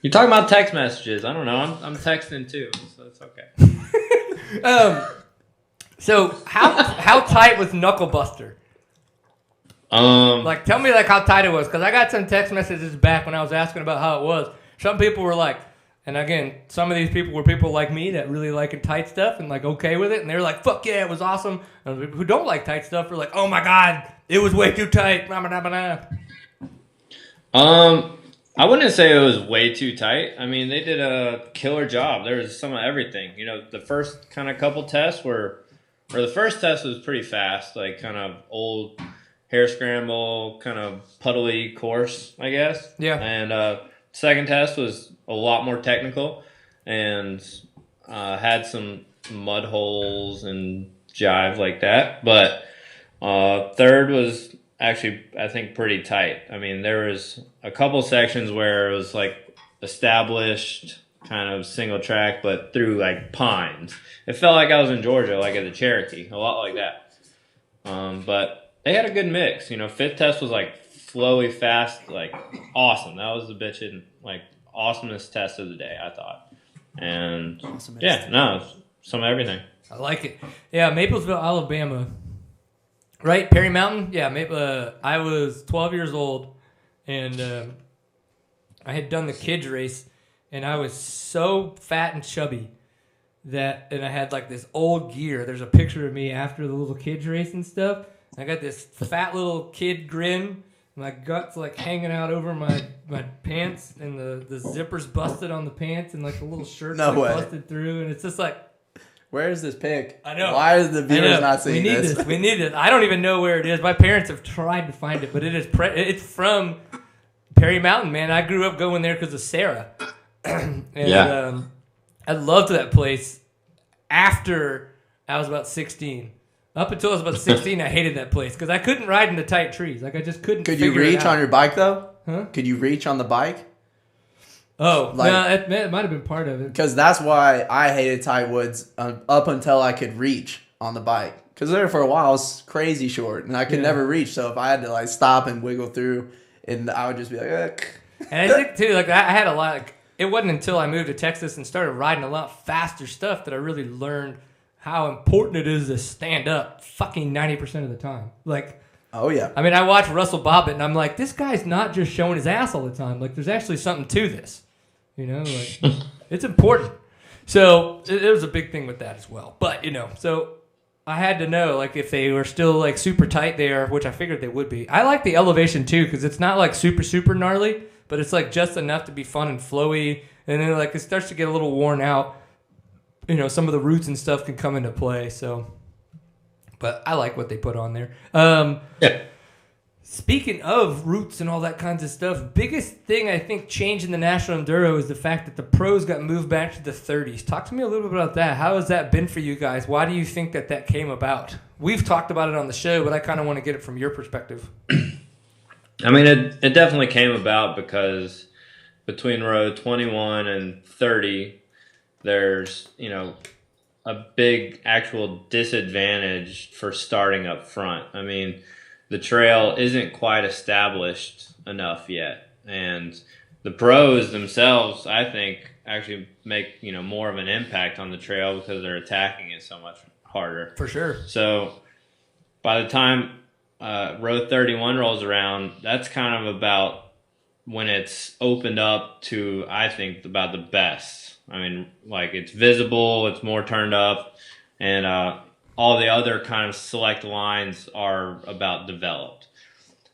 [SPEAKER 3] You're talking about text messages. I don't know. I'm texting too, so it's okay.
[SPEAKER 1] So how tight was Knuckle Buster? Like, tell me like how tight it was, because I got some text messages back when I was asking about how it was. Some people were like, and again, some of these people were people like me that really like tight stuff and like okay with it, and they were like, "Fuck yeah, it was awesome." And people who don't like tight stuff were like, "Oh my God, it was way too tight."
[SPEAKER 3] I wouldn't say it was way too tight. I mean, they did a killer job. There was some of everything. You know, the first kind of couple tests the first test was pretty fast, like kind of old hair scramble, kind of puddly course, I guess.
[SPEAKER 1] Yeah.
[SPEAKER 3] And second test was a lot more technical and had some mud holes and jive like that. But third was actually, I think, pretty tight. I mean, there was a couple sections where it was like established kind of single track, but through like pines. It felt like I was in Georgia, like at the Cherokee, a lot like that. But they had a good mix. You know, fifth test was like flowy, fast, like awesome. That was the bitchin' like awesomest test of the day, I thought. And some of everything.
[SPEAKER 1] I like it. Yeah, Maplesville, Alabama. Right, Perry Mountain? Yeah, I was 12 years old, and I had done the kids race, and I was so fat and chubby and I had like this old gear. There's a picture of me after the little kids race and stuff. I got this fat little kid grin, my guts like hanging out over my pants, and the zippers busted on the pants, and like the little shirt's busted through, and it's just like,
[SPEAKER 2] where is this pic?
[SPEAKER 1] I know.
[SPEAKER 2] Why is the viewers not seeing this?
[SPEAKER 1] We need this. I don't even know where it is. My parents have tried to find it, but it's from Perry Mountain, man. I grew up going there because of Sarah. I loved that place after I was about 16. Up until I was about 16, I hated that place because I couldn't ride in the tight trees. Like, I just couldn't
[SPEAKER 2] Could you reach on your bike, though?
[SPEAKER 1] Huh?
[SPEAKER 2] Could you reach on the bike?
[SPEAKER 1] Oh, no, it might have been part of it.
[SPEAKER 2] Because that's why I hated tight woods up until I could reach on the bike. Because there for a while, it was crazy short, and I could never reach. So if I had to like stop and wiggle through, and I would just be like, ugh.
[SPEAKER 1] And I think too, like I had a lot. It wasn't until I moved to Texas and started riding a lot faster stuff that I really learned how important it is to stand up fucking 90% of the time. Like,
[SPEAKER 2] oh yeah.
[SPEAKER 1] I mean, I watch Russell Bobbitt, and I'm like, this guy's not just showing his ass all the time. Like, there's actually something to this. You know, like it's important. So it was a big thing with that as well. But, you know, so I had to know like if they were still like super tight there, which I figured they would be. I like the elevation too because it's not like super gnarly, but it's like just enough to be fun and flowy. And then like it starts to get a little worn out. You know, some of the roots and stuff can come into play. So, but I like what they put on there.
[SPEAKER 3] Yeah.
[SPEAKER 1] Speaking of roots and all that kinds of stuff, biggest thing I think changed in the National Enduro is the fact that the pros got moved back to the 30s. Talk to me a little bit about that. How has that been for you guys? Why do you think that came about? We've talked about it on the show, but I kind of want to get it from your perspective.
[SPEAKER 3] I mean, it definitely came about because between row 21 and 30, there's, you know, a big actual disadvantage for starting up front. I mean, the trail isn't quite established enough yet. And the pros themselves, I think, actually make, you know, more of an impact on the trail because they're attacking it so much harder.
[SPEAKER 1] For sure.
[SPEAKER 3] So by the time row 31 rolls around, that's kind of about when it's opened up to, I think, about the best. I mean, like it's visible, it's more turned up, and all the other kind of select lines are about developed.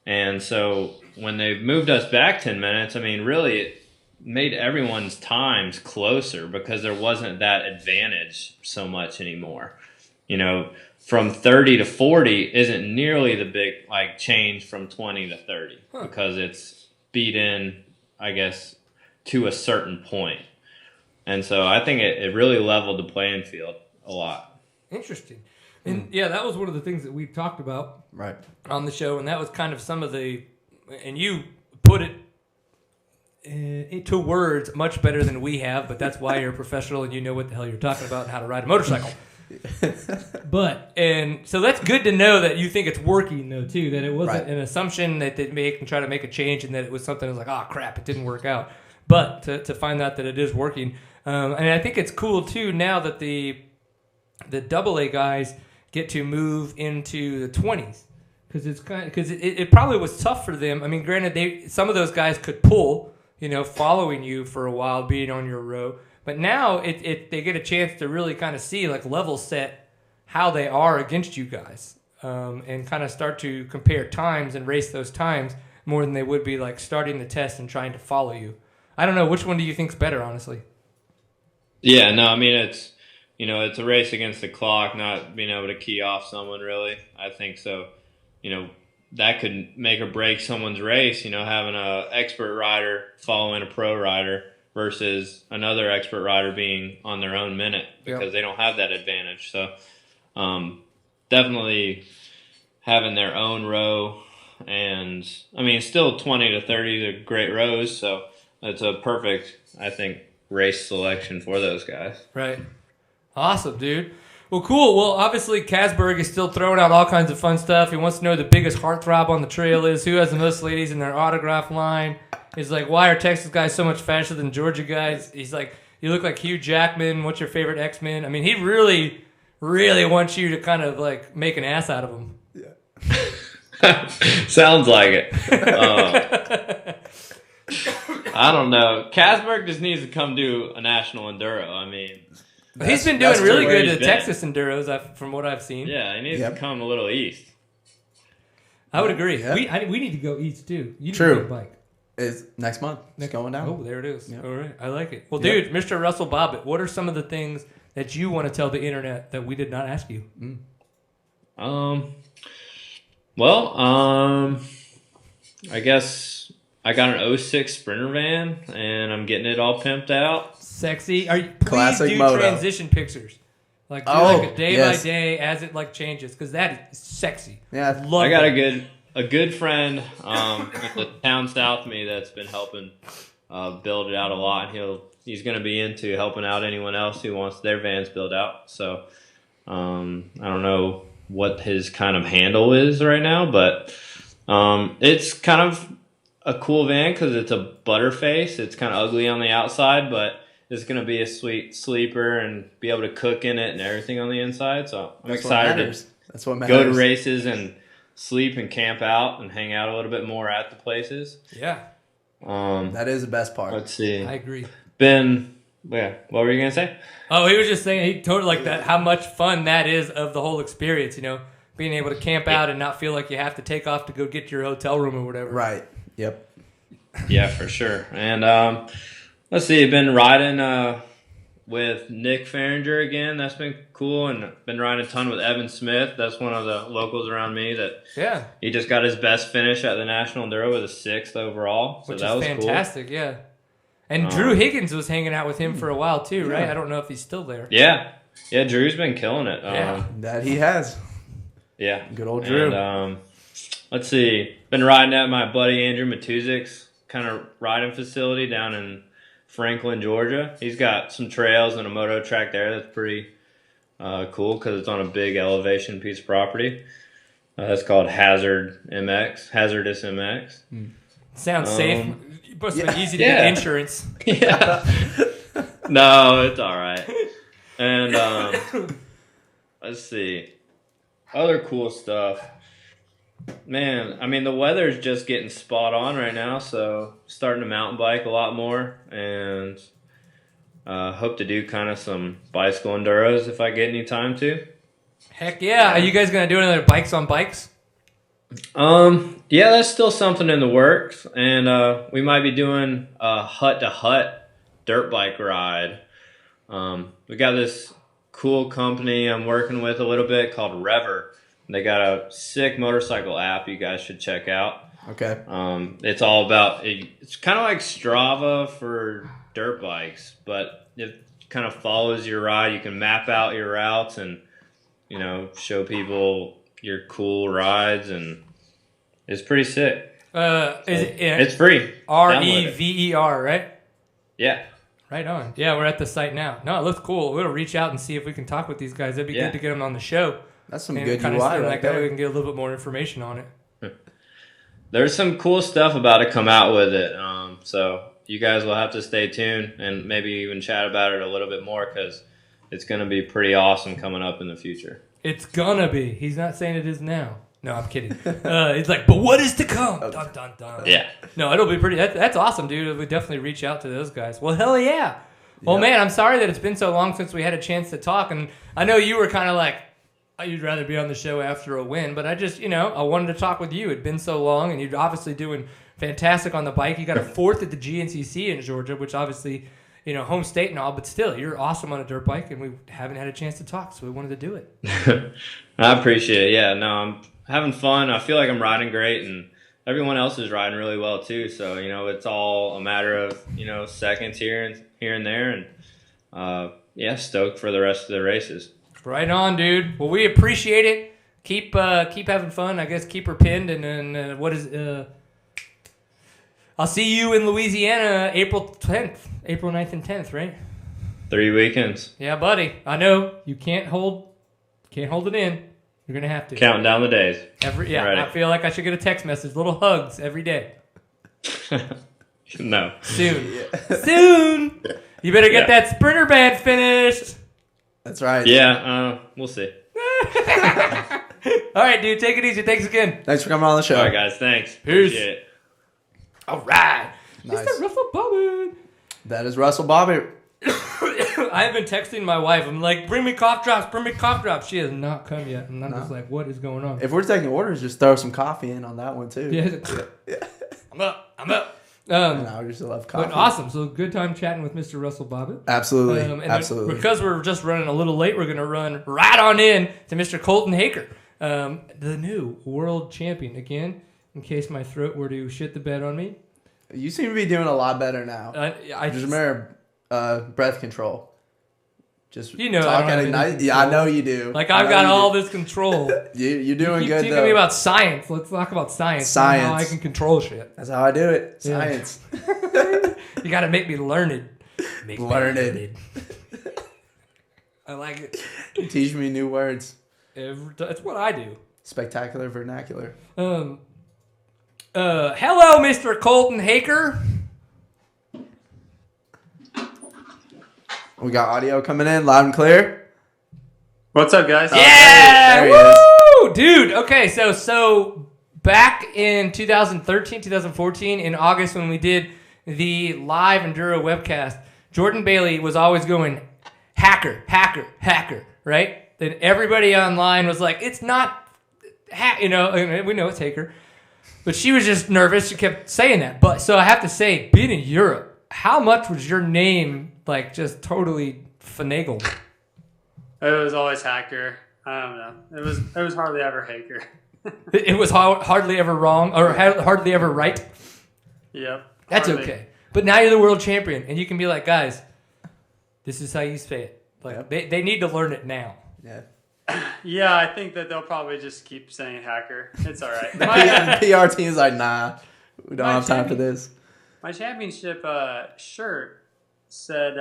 [SPEAKER 3] And so when they moved us back 10 minutes, I mean, really it made everyone's times closer because there wasn't that advantage so much anymore. You know, from 30 to 40 isn't nearly the big like change from 20 to 30 because it's beat in, I guess, to a certain point. And so I think it really leveled the playing field a lot.
[SPEAKER 1] Interesting. And yeah, that was one of the things that we talked about on the show, and that was kind of some of the, and you put it into words much better than we have, but that's why you're a professional and you know what the hell you're talking about and how to ride a motorcycle. And so that's good to know that you think it's working though too, that it wasn't an assumption that they'd make and try to make a change and that it was something that was like, oh crap, it didn't work out. But to find out that it is working. And I think it's cool too now that the AA guys get to move into the 20s because it probably was tough for them. I mean, granted, some of those guys could pull, you know, following you for a while, being on your row. But now they get a chance to really kind of see, like, level set how they are against you guys and kind of start to compare times and race those times more than they would be, like, starting the test and trying to follow you. I don't know. Which one do you think's better, honestly?
[SPEAKER 3] Yeah, no, I mean, it's, you know, it's a race against the clock, not being able to key off someone, really. I think so. You know, that could make or break someone's race, you know, having an expert rider following a pro rider versus another expert rider being on their own minute because they don't have that advantage. So definitely having their own row. And, I mean, still 20 to 30 are great rows, so it's a perfect, I think, race selection for those guys.
[SPEAKER 1] Right. Awesome, dude. Well, cool. Well, obviously, Casberg is still throwing out all kinds of fun stuff. He wants to know who the biggest heartthrob on the trail is, who has the most ladies in their autograph line. He's like, why are Texas guys so much faster than Georgia guys? He's like, you look like Hugh Jackman. What's your favorite X-Men? I mean, he really, really wants you to kind of like make an ass out of him.
[SPEAKER 3] Yeah. Sounds like it. I don't know. Casberg just needs to come do a national enduro. I mean,
[SPEAKER 1] he's been doing really good at Texas enduros, from what I've seen.
[SPEAKER 3] Yeah, he needs to come a little east.
[SPEAKER 1] I would agree.
[SPEAKER 2] Yeah.
[SPEAKER 1] We need to go east too. You need
[SPEAKER 2] True.
[SPEAKER 1] to get a bike.
[SPEAKER 2] It's next month. It's going down.
[SPEAKER 1] Oh, there it is.
[SPEAKER 2] Yep.
[SPEAKER 1] All right, I like it. Well, dude, Mr. Russell Bobbitt, what are some of the things that you want to tell the internet that we did not ask you?
[SPEAKER 3] I guess I got an 06 Sprinter van, and I'm getting it all pimped out.
[SPEAKER 1] Sexy. Please
[SPEAKER 2] Classic
[SPEAKER 1] do
[SPEAKER 2] moto.
[SPEAKER 1] Transition pictures. Like, do like a day by day as it like changes, because that is sexy.
[SPEAKER 2] Yeah,
[SPEAKER 3] I got a good friend in the town south of me that's been helping build it out a lot. He's going to be into helping out anyone else who wants their vans built out. So I don't know what his kind of handle is right now, but it's kind of a cool van because it's a butterface. It's kind of ugly on the outside, but it's going to be a sweet sleeper and be able to cook in it and everything on the inside. So I'm excited to go to races and sleep and camp out and hang out a little bit more at the places.
[SPEAKER 1] Yeah.
[SPEAKER 2] That is the best part.
[SPEAKER 3] Let's see.
[SPEAKER 1] I agree.
[SPEAKER 3] Been Yeah. What were you gonna say?
[SPEAKER 1] Oh, he was just saying he totally like that. How much fun that is of the whole experience. You know, being able to camp out and not feel like you have to take off to go get to your hotel room or whatever.
[SPEAKER 2] Right. Yep.
[SPEAKER 3] Yeah, for sure. And let's see, I've been riding with Nick Farringer again. That's been cool, and been riding a ton with Evan Smith. That's one of the locals around me that he just got his best finish at the National Enduro with a 6th overall. So
[SPEAKER 1] which
[SPEAKER 3] that
[SPEAKER 1] is
[SPEAKER 3] was
[SPEAKER 1] fantastic. Cool. Yeah. And Drew Higgins was hanging out with him for a while too, right? I don't know if he's still there.
[SPEAKER 3] Yeah, Drew's been killing it.
[SPEAKER 2] That he has.
[SPEAKER 3] Yeah,
[SPEAKER 2] good old Drew.
[SPEAKER 3] And, let's see, been riding at my buddy Andrew Matuzik's kind of riding facility down in Franklin, Georgia. He's got some trails and a moto track there that's pretty cool because it's on a big elevation piece of property. That's called Hazardous MX.
[SPEAKER 1] Sounds safe. It must have been easy to get insurance.
[SPEAKER 3] Yeah. No, it's all right. And let's see. Other cool stuff. Man, I mean, the weather's just getting spot on right now, so starting to mountain bike a lot more, and hope to do kind of some bicycle enduros if I get any time to.
[SPEAKER 1] Heck yeah. Are you guys going to do another bikes on bikes?
[SPEAKER 3] Yeah, that's still something in the works, and we might be doing a hut-to-hut dirt bike ride. We got this cool company I'm working with a little bit called Rever. They got a sick motorcycle app you guys should check out.
[SPEAKER 2] Okay.
[SPEAKER 3] It's all about, it's kind of like Strava for dirt bikes, but it kind of follows your ride. You can map out your routes and, you know, show people your cool rides, and it's pretty sick.
[SPEAKER 1] It's
[SPEAKER 3] free.
[SPEAKER 1] Rever, right?
[SPEAKER 3] Yeah.
[SPEAKER 1] Right on. Yeah, we're at the site now. No, it looks cool. We'll reach out and see if we can talk with these guys. It'd be good to get them on the show.
[SPEAKER 2] That's some
[SPEAKER 1] and
[SPEAKER 2] good
[SPEAKER 1] kind
[SPEAKER 2] UI
[SPEAKER 1] of
[SPEAKER 2] right
[SPEAKER 1] like
[SPEAKER 2] there.
[SPEAKER 1] that. We can get a little bit more information on it.
[SPEAKER 3] There's some cool stuff about to come out with it. So you guys will have to stay tuned and maybe even chat about it a little bit more because it's going to be pretty awesome coming up in the future.
[SPEAKER 1] It's gonna be. He's not saying it is now. No, I'm kidding. It's like, but what is to come? Dun, dun, dun.
[SPEAKER 3] Yeah.
[SPEAKER 1] No, it'll be pretty. That's awesome, dude. We definitely reach out to those guys. Well, hell yeah. Well, man, I'm sorry that it's been so long since we had a chance to talk. And I know you were kind of like, oh, you'd rather be on the show after a win. But I just, I wanted to talk with you. It'd been so long, and you're obviously doing fantastic on the bike. You got a 4th at the GNCC in Georgia, which obviously, home state and all. But still, you're awesome on a dirt bike, and we haven't had a chance to talk, so we wanted to do it.
[SPEAKER 3] I appreciate it. Yeah, no, I'm having fun. I feel like I'm riding great, and everyone else is riding really well too. So it's all a matter of seconds here and there, and stoked for the rest of the races.
[SPEAKER 1] Right on, dude. Well, we appreciate it. Keep having fun. I guess keep her pinned, and then what is? I'll see you in Louisiana April 9th and 10th, right?
[SPEAKER 3] 3 weekends.
[SPEAKER 1] Yeah, buddy. I know you can't hold it in. You're gonna have to.
[SPEAKER 3] Counting down the days.
[SPEAKER 1] I feel like I should get a text message, little hugs every day.
[SPEAKER 3] No.
[SPEAKER 1] Soon. Soon. You better get that sprinter band finished.
[SPEAKER 2] That's right.
[SPEAKER 3] Yeah, we'll see.
[SPEAKER 1] All right, dude. Take it easy. Thanks again.
[SPEAKER 2] Thanks for coming on the show.
[SPEAKER 3] All right, guys. Thanks.
[SPEAKER 1] Peace.
[SPEAKER 3] Appreciate it.
[SPEAKER 1] All right.
[SPEAKER 2] Nice.
[SPEAKER 1] Mr. Russell Bobbitt.
[SPEAKER 2] That is Russell Bobbitt.
[SPEAKER 1] I have been texting my wife. I'm like, bring me cough drops. Bring me cough drops. She has not come yet. And I'm just like, what is going on?
[SPEAKER 2] If we're taking orders, just throw some coffee in on that one, too.
[SPEAKER 1] Yeah. I'm up.
[SPEAKER 2] I just love coffee.
[SPEAKER 1] But awesome. So good time chatting with Mr. Russell Bobbitt.
[SPEAKER 2] Absolutely.
[SPEAKER 1] Absolutely. Because we're just running a little late, we're going to run right on in to Mr. Colton Haaker, the new world champion. Again, in case my throat were to shit the bed on me.
[SPEAKER 2] You seem to be doing a lot better now.
[SPEAKER 1] I
[SPEAKER 2] just remember breath control. Just
[SPEAKER 1] I
[SPEAKER 2] know you do.
[SPEAKER 1] Like I've got all this control.
[SPEAKER 2] You're doing good.
[SPEAKER 1] Teaching me about science. Let's talk about science.
[SPEAKER 2] Science.
[SPEAKER 1] How I can control shit.
[SPEAKER 2] That's how I do it. Science.
[SPEAKER 1] You got to make me learned.
[SPEAKER 2] Learned.
[SPEAKER 1] I like it.
[SPEAKER 2] Teach me new words.
[SPEAKER 1] That's what I do.
[SPEAKER 2] Spectacular vernacular.
[SPEAKER 1] Hello, Mr. Colton Haaker.
[SPEAKER 2] We got audio coming in loud and clear.
[SPEAKER 3] What's up, guys?
[SPEAKER 1] Yeah!
[SPEAKER 2] There he is.
[SPEAKER 1] Woo! Dude, okay, so back in 2013, 2014, in August when we did the live Enduro webcast, Jordan Bailey was always going, Haaker, Haaker, Haaker, right? Then everybody online was like, it's not, you know, and we know it's Haaker. But she was just nervous. She kept saying that. But so I have to say, being in Europe, how much was your name like just totally finagled?
[SPEAKER 4] It was always Hacker. I don't know. It was hardly ever Haker.
[SPEAKER 1] It was hardly ever wrong or hardly ever right.
[SPEAKER 4] Yep.
[SPEAKER 1] That's
[SPEAKER 4] hardly.
[SPEAKER 1] okay. But now you're the world champion, and you can be like, guys, this is how you say it. Like they need to learn it now.
[SPEAKER 2] Yeah.
[SPEAKER 4] Yeah, I think that they'll probably just keep saying Hacker. It's all right.
[SPEAKER 2] The PR team's like, nah, we don't have time for this.
[SPEAKER 4] My championship shirt said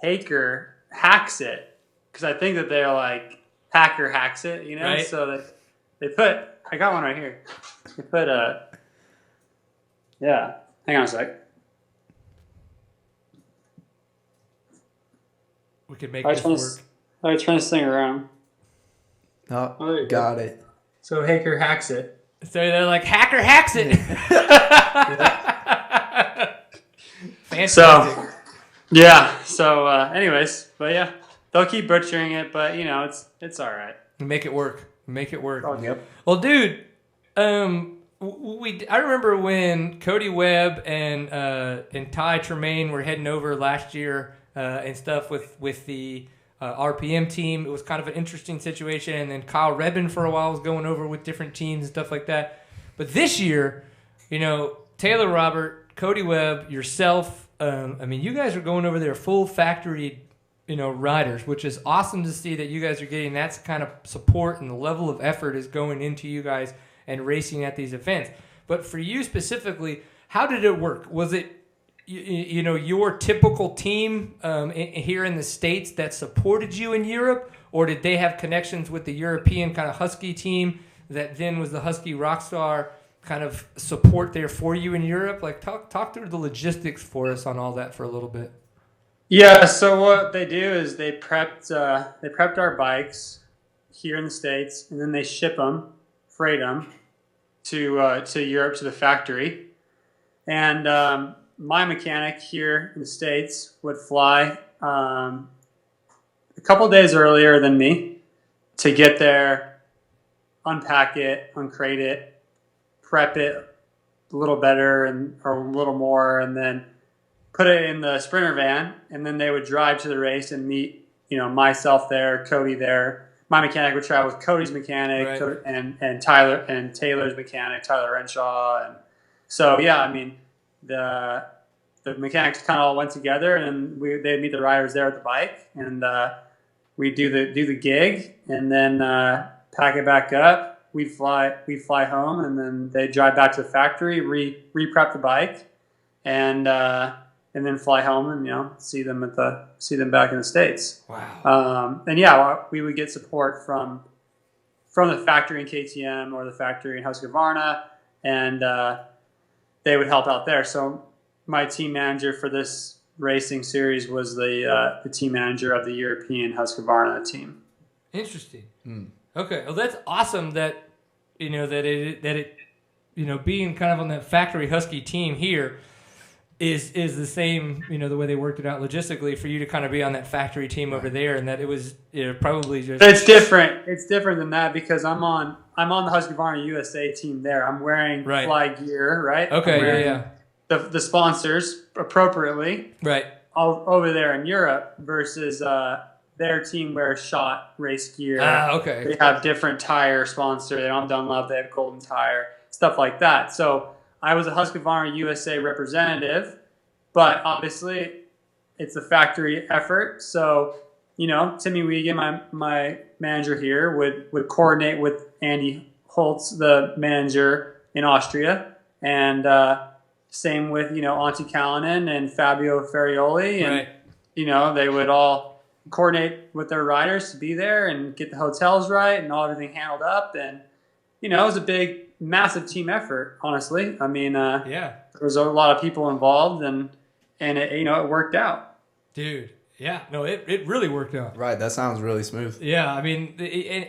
[SPEAKER 4] Haker hacks it, because I think that they're like Hacker hacks it, you know.
[SPEAKER 1] Right.
[SPEAKER 4] So they put. I got one right here. They put yeah. Hang on a sec.
[SPEAKER 1] We could make
[SPEAKER 4] I
[SPEAKER 1] this
[SPEAKER 4] turn
[SPEAKER 1] work.
[SPEAKER 4] this. I turn this thing around.
[SPEAKER 2] Oh,
[SPEAKER 4] Oh, there you
[SPEAKER 2] got it.
[SPEAKER 4] So Haker hacks it.
[SPEAKER 1] So they're like, Hacker hacks it. Fantastic.
[SPEAKER 4] So yeah. So anyways, but yeah, they'll keep butchering it, but you know, it's all right.
[SPEAKER 1] Make it work. Make it work.
[SPEAKER 2] Yep.
[SPEAKER 1] Well, dude, I remember when Cody Webb and Ty Tremaine were heading over last year and stuff with the RPM team. It was kind of an interesting situation, and then Kyle Rebben for a while was going over with different teams and stuff like that. But this year, you know, Taylor Robert, Cody Webb, yourself, I mean, you guys are going over there full factory, you know, riders, which is awesome to see that you guys are getting that kind of support, and the level of effort is going into you guys and racing at these events. But for you specifically, how did it work? Was it, you know, your typical team here in the States that supported you in Europe, or did they have connections with the European kind of Husky team that then was the Husky Rockstar kind of support there for you in Europe? Like, talk through the logistics for us on all that for a little bit.
[SPEAKER 4] Yeah, so what they do is they prepped our bikes here in the States, and then they ship them, freight them to Europe, to the factory. And my mechanic here in the States would fly a couple days earlier than me to get there, unpack it, uncrate it, prep it a little better or a little more, and then put it in the Sprinter van, and then they would drive to the race and meet, you know, myself there, Cody there. My mechanic would travel with Cody's mechanic,
[SPEAKER 1] Right.
[SPEAKER 4] and Tyler and Taylor's mechanic, Tyler Renshaw, and so yeah, I mean the mechanics kind of all went together, and they'd meet the riders there at the bike, and we'd do the gig, and then pack it back up. We'd fly home, and then they'd drive back to the factory, re-prep the bike, and then fly home and, you know, see them back in the States.
[SPEAKER 1] Wow.
[SPEAKER 4] And yeah, we would get support from the factory in KTM or the factory in Husqvarna, and they would help out there. So my team manager for this racing series was the team manager of the European Husqvarna team.
[SPEAKER 1] Interesting. Okay. Well, that's awesome that, you know, that it, you know, being kind of on that factory Husky team here is the same, you know, the way they worked it out logistically for you to kind of be on that factory team over there, and that it was, you know, probably just.
[SPEAKER 4] It's different. It's different than that because I'm on the Husqvarna USA team there. I'm wearing
[SPEAKER 1] Right.
[SPEAKER 4] fly gear, right?
[SPEAKER 1] Okay.
[SPEAKER 4] I'm wearing
[SPEAKER 1] Yeah.
[SPEAKER 4] The sponsors appropriately
[SPEAKER 1] Right.
[SPEAKER 4] all over there in Europe versus their team wears shot race gear.
[SPEAKER 1] Okay.
[SPEAKER 4] They have different tire sponsor. They don't have Dunlop. They have Colton Tire, stuff like that. So I was a Husqvarna USA representative, but obviously it's a factory effort. So, you know, Timmy Wiegand, my manager here, would coordinate with Andy Holtz, the manager in Austria, and same with, you know, Antti Kallinen and Fabio Ferrioli. And,
[SPEAKER 1] Right.
[SPEAKER 4] you know, they would all coordinate with their riders to be there and get the hotels right and all everything handled up. And, you know, it was a big, massive team effort, honestly. I mean,
[SPEAKER 1] Yeah.
[SPEAKER 4] there was a lot of people involved, and it, you know, it worked out.
[SPEAKER 1] Dude. Yeah. No, it really worked out.
[SPEAKER 2] Right, that sounds really smooth.
[SPEAKER 1] Yeah, I mean,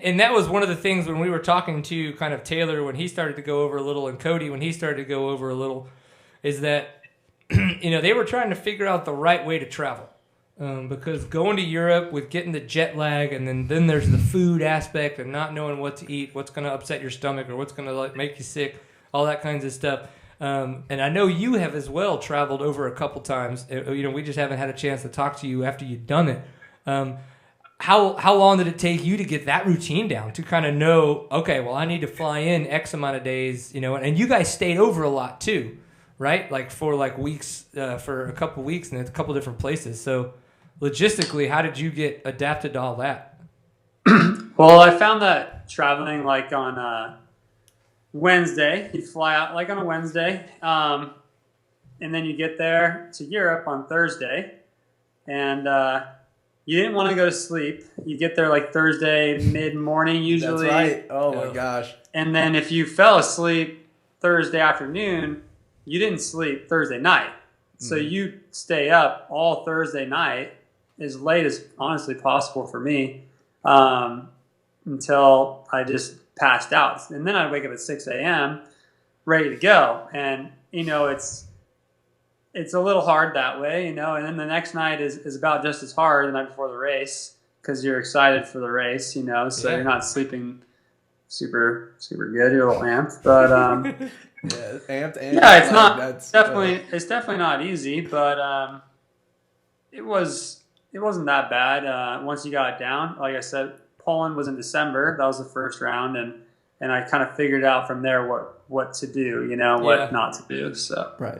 [SPEAKER 1] and that was one of the things when we were talking to kind of Taylor when he started to go over a little, and Cody when he started to go over a little, is that, they were trying to figure out the right way to travel. Because going to Europe with getting the jet lag, and then there's the food aspect and not knowing what to eat, what's going to upset your stomach or what's going to make you sick, all that kinds of stuff. And I know you have as well traveled over a couple times. We just haven't had a chance to talk to you after you've done it. How long did it take you to get that routine down to kind of know, okay, well, I need to fly in X amount of days, and you guys stayed over a lot too, right? Like for weeks, for a couple weeks and a couple different places. So logistically, how did you get adapted to all that?
[SPEAKER 4] Well, I found that traveling on Wednesday, you fly out on a Wednesday, and then you get there to Europe on Thursday, and you didn't want to go to sleep. You get there Thursday mid-morning usually.
[SPEAKER 2] That's right. Oh my gosh.
[SPEAKER 4] And then if you fell asleep Thursday afternoon, you didn't sleep Thursday night. So you stay up all Thursday night, as late as honestly possible for me, until I just passed out. And then I'd wake up at 6 a.m. ready to go. And, it's a little hard that way, and then the next night is about just as hard the night before the race because you're excited for the race, so you're not sleeping super, super good. You're a little amped, but
[SPEAKER 2] amped.
[SPEAKER 4] Yeah, it's definitely not easy, but it wasn't that bad once you got it down. Like I said, Poland was in December. That was the first round, and I kind of figured out from there what to do, what not to do. So
[SPEAKER 2] right.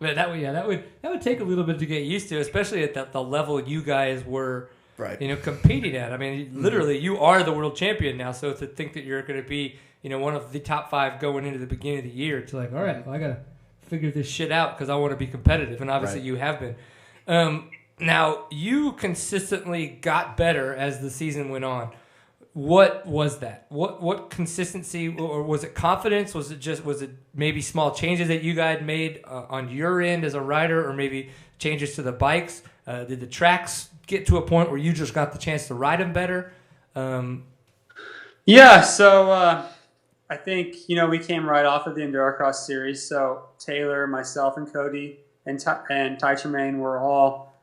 [SPEAKER 1] Man, that would take a little bit to get used to, especially at the level you guys were,
[SPEAKER 2] right.
[SPEAKER 1] Competing at. I mean, literally, you are the world champion now. So to think that you're going to be, one of the top 5 going into the beginning of the year, it's like, all right, well, I got to figure this shit out because I want to be competitive, and obviously you have been. Now you consistently got better as the season went on. What was that? What consistency, or was it confidence? Was it maybe small changes that you guys made on your end as a rider, or maybe changes to the bikes? Did the tracks get to a point where you just got the chance to ride them better?
[SPEAKER 4] Yeah, so I think we came right off of the Endurocross series. So Taylor, myself, and Cody and Ty Tremaine were all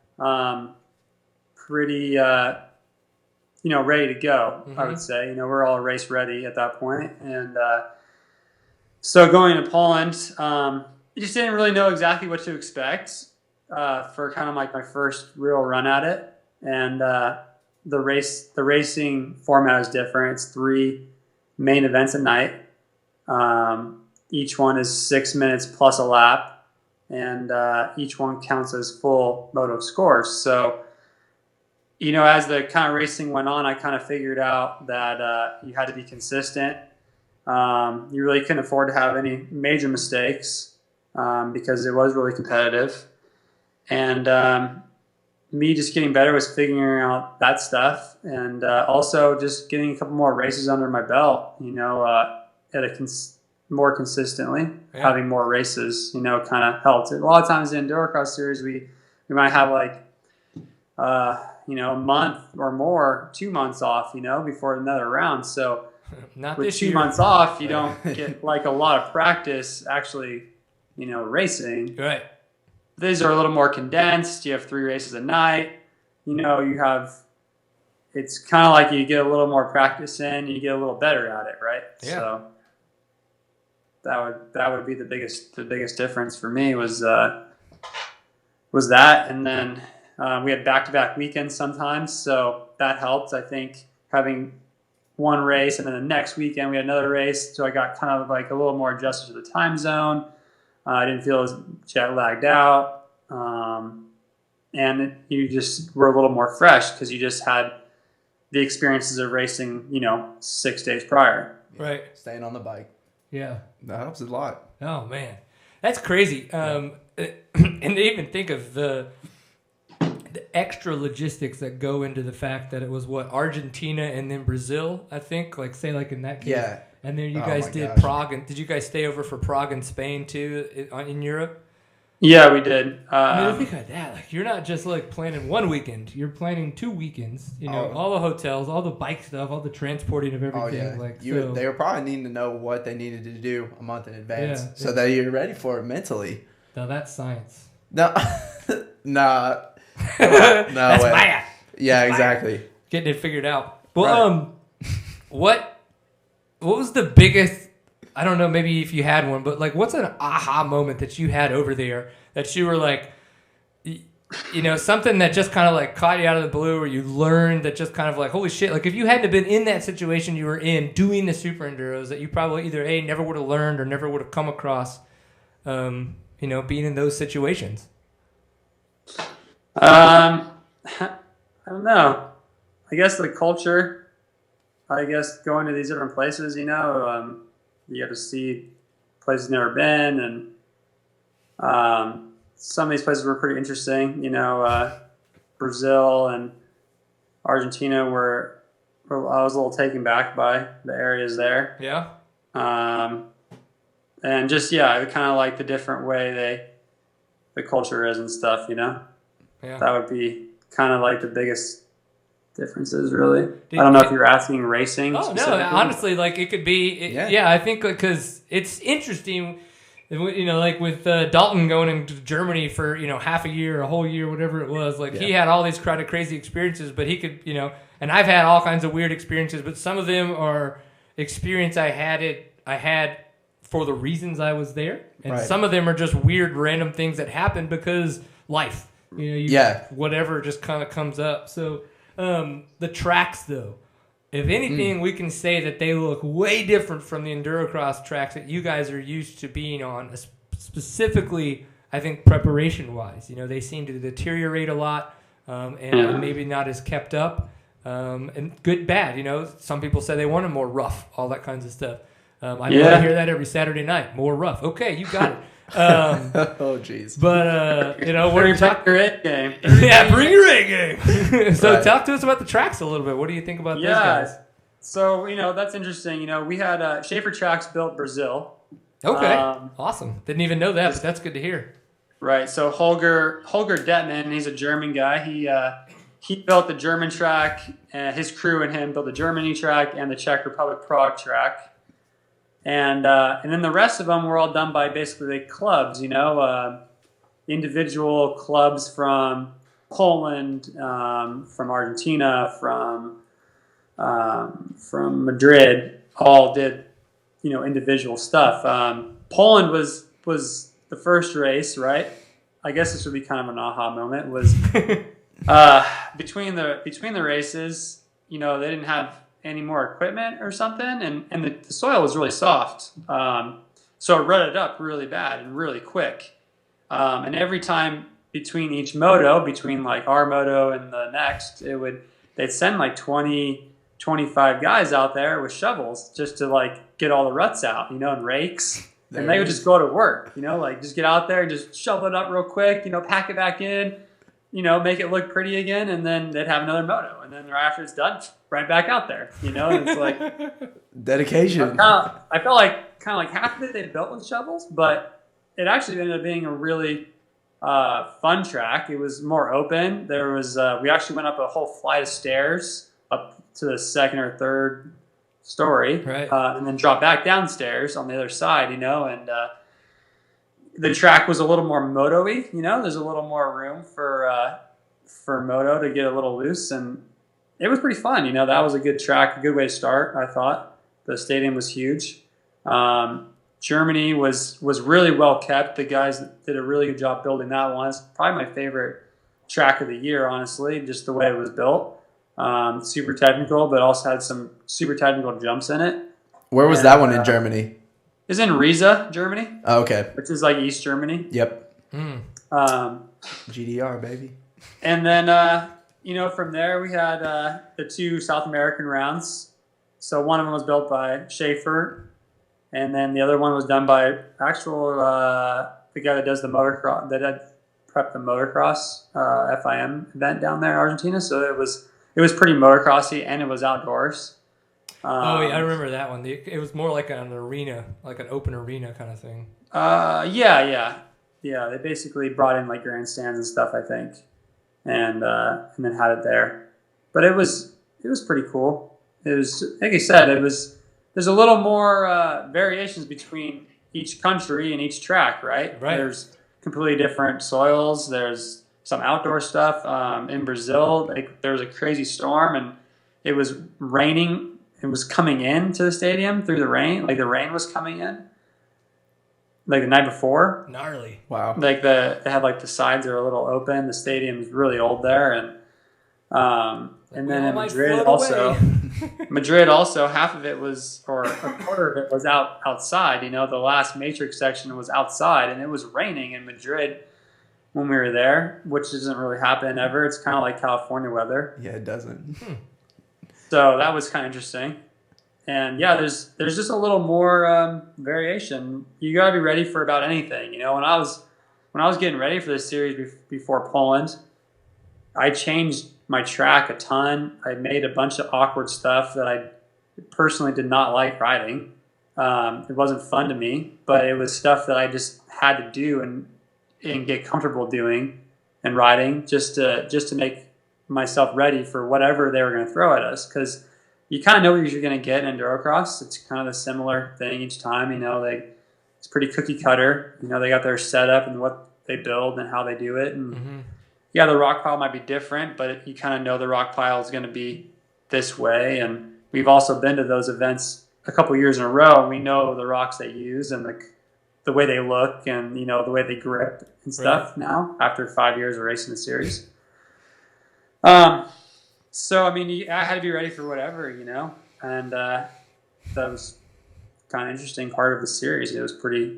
[SPEAKER 4] pretty. Ready to go, I would say. We're all race ready at that point. And so going to Poland, you just didn't really know exactly what to expect for kind of my first real run at it. And the racing format is different. It's 3 main events a night. Each one is 6 minutes plus a lap, and each one counts as full moto scores. So as the kind of racing went on, I kind of figured out that you had to be consistent. You really couldn't afford to have any major mistakes because it was really competitive. And me just getting better was figuring out that stuff, and also just getting a couple more races under my belt, at more consistently. Having more races, kind of helped. A lot of times in the Endurocross series, we might have a month or more, 2 months off, before another round. So
[SPEAKER 1] not
[SPEAKER 4] with
[SPEAKER 1] this
[SPEAKER 4] 2
[SPEAKER 1] year.
[SPEAKER 4] months off, you don't get a lot of practice actually, racing.
[SPEAKER 1] Right.
[SPEAKER 4] These are a little more condensed. You have 3 races a night. It's kind of like you get a little more practice in, you get a little better at it, right?
[SPEAKER 1] Yeah.
[SPEAKER 4] So that would be the biggest difference for me was that, and then we had back-to-back weekends sometimes, so that helped. I think having one race and then the next weekend we had another race, so I got kind of a little more adjusted to the time zone. I didn't feel as jet lagged out, and you just were a little more fresh because you just had the experiences of racing, 6 days prior.
[SPEAKER 1] Right.
[SPEAKER 2] Staying on the bike.
[SPEAKER 1] Yeah.
[SPEAKER 2] That helps a lot.
[SPEAKER 1] Oh man, that's crazy. And to even think of the extra logistics that go into the fact that it was Argentina and then Brazil, I think, in that case.
[SPEAKER 2] Yeah.
[SPEAKER 1] And then you guys did
[SPEAKER 2] gosh.
[SPEAKER 1] Prague, and did you guys stay over for Prague and Spain too in Europe?
[SPEAKER 4] Yeah, we did.
[SPEAKER 1] Think of that. You're not just planning one weekend; you're planning 2 weekends. All the hotels, all the bike stuff, all the transporting of everything.
[SPEAKER 2] Oh yeah. They were probably needing to know what they needed to do a month in advance, so that you're ready for it mentally.
[SPEAKER 1] Now that's science.
[SPEAKER 2] No, nah, no
[SPEAKER 1] That's
[SPEAKER 2] way.
[SPEAKER 1] bad.
[SPEAKER 2] Yeah, exactly.
[SPEAKER 1] Getting it figured out. Well, what was the biggest? I don't know. Maybe if you had one, but like, what's an aha moment that you had over there that you were like, something that just kind of like caught you out of the blue, or you learned that just kind of like, holy shit! Like, if you hadn't been in that situation you were in doing the super enduros, that you probably either never would have learned or never would have come across, being in those situations.
[SPEAKER 4] I don't know. I guess the culture. I guess going to these different places, you get to see places you've never been, and some of these places were pretty interesting. Brazil and Argentina were I was a little taken back by the areas there.
[SPEAKER 1] Yeah.
[SPEAKER 4] And just I kind of like the different way the culture is and stuff.
[SPEAKER 1] Yeah.
[SPEAKER 4] That would be kind of like the biggest differences, really. I don't know if you're asking racing.
[SPEAKER 1] Oh no, honestly, like it could be. I think because it's interesting. Like with Dalton going into Germany for half a year, a whole year, whatever it was. Like he had all these kind of crazy experiences, but he could, and I've had all kinds of weird experiences, but some of them are experience I had for the reasons I was there, and some of them are just weird, random things that happen because life. Whatever just kind of comes up. So the tracks, though, if anything, we can say that they look way different from the endurocross tracks that you guys are used to being on, specifically, I think, preparation-wise. They seem to deteriorate a lot and maybe not as kept up. And good, bad. Some people say they want them more rough, all that kinds of stuff. I hear that every Saturday night. More rough. Okay, you got it.
[SPEAKER 2] Oh jeez.
[SPEAKER 4] But
[SPEAKER 1] we're
[SPEAKER 4] talking your A game.
[SPEAKER 1] Yeah, bring your A game. So talk to us about the tracks a little bit. What do you think about those guys?
[SPEAKER 4] So that's interesting. We had Schaefer Tracks built Brazil.
[SPEAKER 1] Okay, awesome. Didn't even know that, but that's good to hear.
[SPEAKER 4] Right. So Holger Detman, he's a German guy. He built the German track, and his crew and him built the Germany track and the Czech Republic Prague track. And then the rest of them were all done by basically clubs, individual clubs from Poland, from Argentina, from Madrid, all did, individual stuff. Poland was the first race, right? I guess this would be kind of an aha moment. Was between the races, they didn't have any more equipment or something, and the soil was really soft, so it rutted up really bad and really quick, and every time between each moto, between like our moto and the next, they'd send like 20, 25 guys out there with shovels just to like get all the ruts out, and rakes, and they would just go to work, like just get out there and just shovel it up real quick, pack it back in, make it look pretty again, and then they'd have another moto, and then after it's done, right back out there, and it's like
[SPEAKER 2] dedication.
[SPEAKER 4] I felt like kind of like half of it they built with shovels, but it actually ended up being a really fun track. It was more open. There was we actually went up a whole flight of stairs up to the second or third story,
[SPEAKER 1] right.
[SPEAKER 4] And then dropped back downstairs on the other side, and the track was a little more moto-y, there's a little more room for moto to get a little loose, and it was pretty fun. That was a good track, a good way to start, I thought. The stadium was huge. Germany was really well kept. The guys did a really good job building that one. It's probably my favorite track of the year, honestly, just the way it was built. Super technical, but also had some super technical jumps in it.
[SPEAKER 2] Where was that one in Germany?
[SPEAKER 4] It's in Riesa, Germany.
[SPEAKER 2] Oh, okay.
[SPEAKER 4] Which is like East Germany.
[SPEAKER 2] Yep. GDR, baby.
[SPEAKER 4] And then, from there we had the two South American rounds. So one of them was built by Schaefer, and then the other one was done by the guy that does the motocross, that had prepped the motocross FIM event down there in Argentina. So it was pretty motocrossy, and it was outdoors.
[SPEAKER 1] I remember that one. It was more like an arena, like an open arena kind of thing.
[SPEAKER 4] Yeah. They basically brought in like grandstands and stuff, I think, and then had it there. But it was pretty cool. It was, like I said, there's a little more variations between each country and each track, right?
[SPEAKER 1] Right.
[SPEAKER 4] completely different soils. There's some outdoor stuff. In Brazil, there was a crazy storm, and it was raining. It was coming into the stadium through the rain. Like, the rain was coming in, like, the night before.
[SPEAKER 1] Gnarly.
[SPEAKER 2] Wow.
[SPEAKER 4] Like, they had, like, the sides are a little open. The stadium's really old there, and then in Madrid also, half of it was, or a quarter of it was outside. You know, the last matrix section was outside, and it was raining in Madrid when we were there, which doesn't really happen ever. It's kind of like California weather.
[SPEAKER 2] Yeah, it doesn't.
[SPEAKER 4] So that was kind of interesting. And yeah, there's just a little more variation. You got to be ready for about anything. You know, when I was getting ready for this series before Poland, I changed my track a ton. I made a bunch of awkward stuff that I personally did not like riding. It wasn't fun to me, but it was stuff that I just had to do and get comfortable doing and riding just to make myself ready for whatever they were going to throw at us. Because you kind of know what you're going to get in endurocross. It's kind of a similar thing each time. You know, it's pretty cookie cutter. You know, they got their setup and what they build and how they do it. And yeah, the rock pile might be different, but you kind of know the rock pile is going to be this way. And we've also been to those events a couple years in a row, and we know the rocks they use and the way they look and, you know, the way they grip and stuff now after 5 years of racing the series. So, I mean, I had to be ready for whatever, you know, and that was kind of interesting part of the series. It was pretty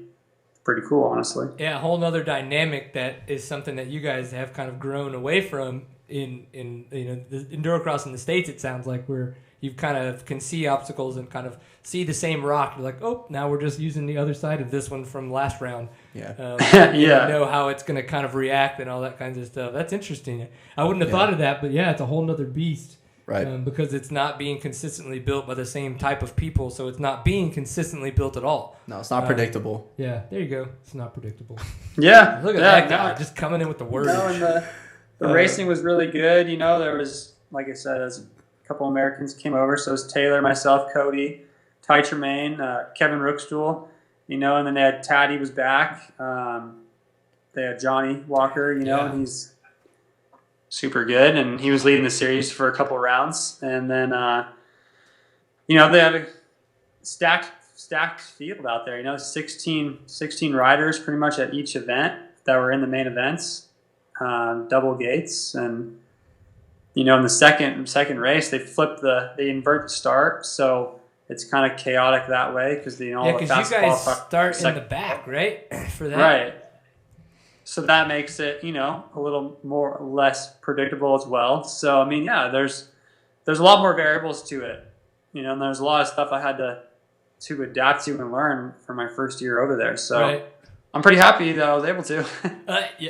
[SPEAKER 4] cool, honestly.
[SPEAKER 1] Yeah, a whole nother dynamic that is something that you guys have kind of grown away from in you know, the endurocross in the States. It sounds like where you kind of can see obstacles and kind of see the same rock. You're like, oh, now we're just using the other side of this one from last round.
[SPEAKER 2] Yeah.
[SPEAKER 1] You know how it's going to kind of react and all that kinds of stuff. That's interesting. I wouldn't have thought of that, but yeah, it's a whole nother beast.
[SPEAKER 2] Right.
[SPEAKER 1] Because it's not being consistently built by the same type of people, so it's not being consistently built at all.
[SPEAKER 2] No, it's not predictable.
[SPEAKER 1] Yeah, there you go. It's not predictable.
[SPEAKER 4] Yeah.
[SPEAKER 1] Look at that guy just coming in with the words.
[SPEAKER 4] No, and the racing was really good. You know, there was, like I said, a couple Americans came over. So it was Taylor, myself, Cody, Ty Tremaine, Kevin Rookstool, you know, and then they had Taddy was back. They had Johnny Walker, you know, and he's super good, and he was leading the series for a couple rounds. And then, you know, they had a stacked field out there, you know, 16 riders pretty much at each event that were in the main events, double gates. And, you know, in the second race, they invert the start. So it's kind of chaotic that way because, you know, all the fast
[SPEAKER 1] you guys start in the back, right? For that.
[SPEAKER 4] Right. So that makes it, you know, a little more or less predictable as well. So, I mean, yeah, there's a lot more variables to it, you know, and there's a lot of stuff I had to adapt to and learn for my first year over there. So I'm pretty happy that I was able to.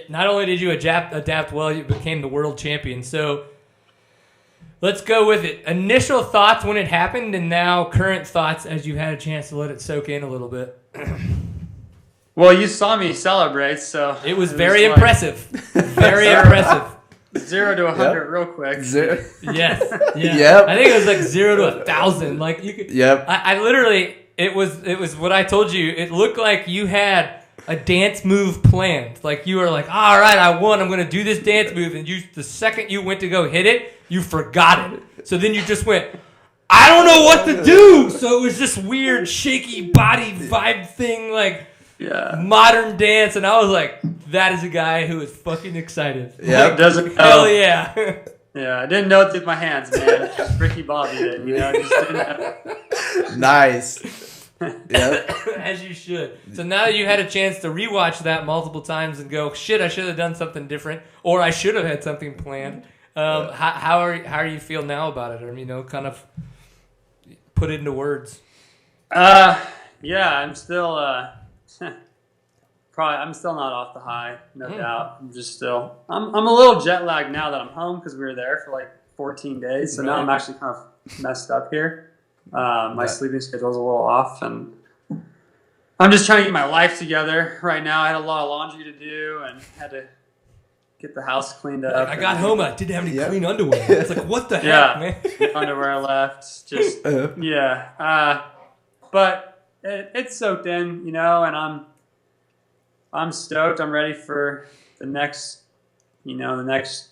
[SPEAKER 1] Not only did you adapt well, you became the world champion. So let's go with it. Initial thoughts when it happened, and now current thoughts as you've had a chance to let it soak in a little bit.
[SPEAKER 4] Well, you saw me celebrate, so
[SPEAKER 1] it was very impressive. Very impressive.
[SPEAKER 4] 0 to 100 real quick.
[SPEAKER 2] Zero.
[SPEAKER 1] Yes. Yeah.
[SPEAKER 2] Yep.
[SPEAKER 1] I think it was like 0 to 1,000. Like you could.
[SPEAKER 2] Yep.
[SPEAKER 1] I literally. It was what I told you. It looked like you had a dance move planned. Like you were like, all right, I won. I'm going to do this dance move, and the second you went to go hit it, you forgot it. So then you just went, I don't know what to do. So it was this weird shaky body vibe thing, like.
[SPEAKER 4] Yeah.
[SPEAKER 1] Modern dance, and I was like, that is a guy who is fucking excited.
[SPEAKER 2] Yeah,
[SPEAKER 1] like,
[SPEAKER 4] doesn't
[SPEAKER 1] hell yeah.
[SPEAKER 4] Yeah, I didn't know it with my hands, man. Just Ricky Bobby did, you know. Just didn't know.
[SPEAKER 2] Nice. Yeah.
[SPEAKER 1] As you should. So now that you had a chance to rewatch that multiple times and go, shit, I should have done something different, or I should have had something planned. How are you feel now about it? Or, you know, kind of put it into words.
[SPEAKER 4] Yeah, I'm still. I'm still not off the high, no doubt. I'm just still. I'm a little jet lagged now that I'm home because we were there for like 14 days. So now I'm actually kind of messed up here. My sleeping schedule's a little off, and I'm just trying to get my life together right now. I had a lot of laundry to do and had to get the house cleaned up.
[SPEAKER 1] I got home. I didn't have any clean underwear. It's like, what the heck, man?
[SPEAKER 4] Underwear left. Just but it's soaked in, you know, and I'm stoked. I'm ready for the next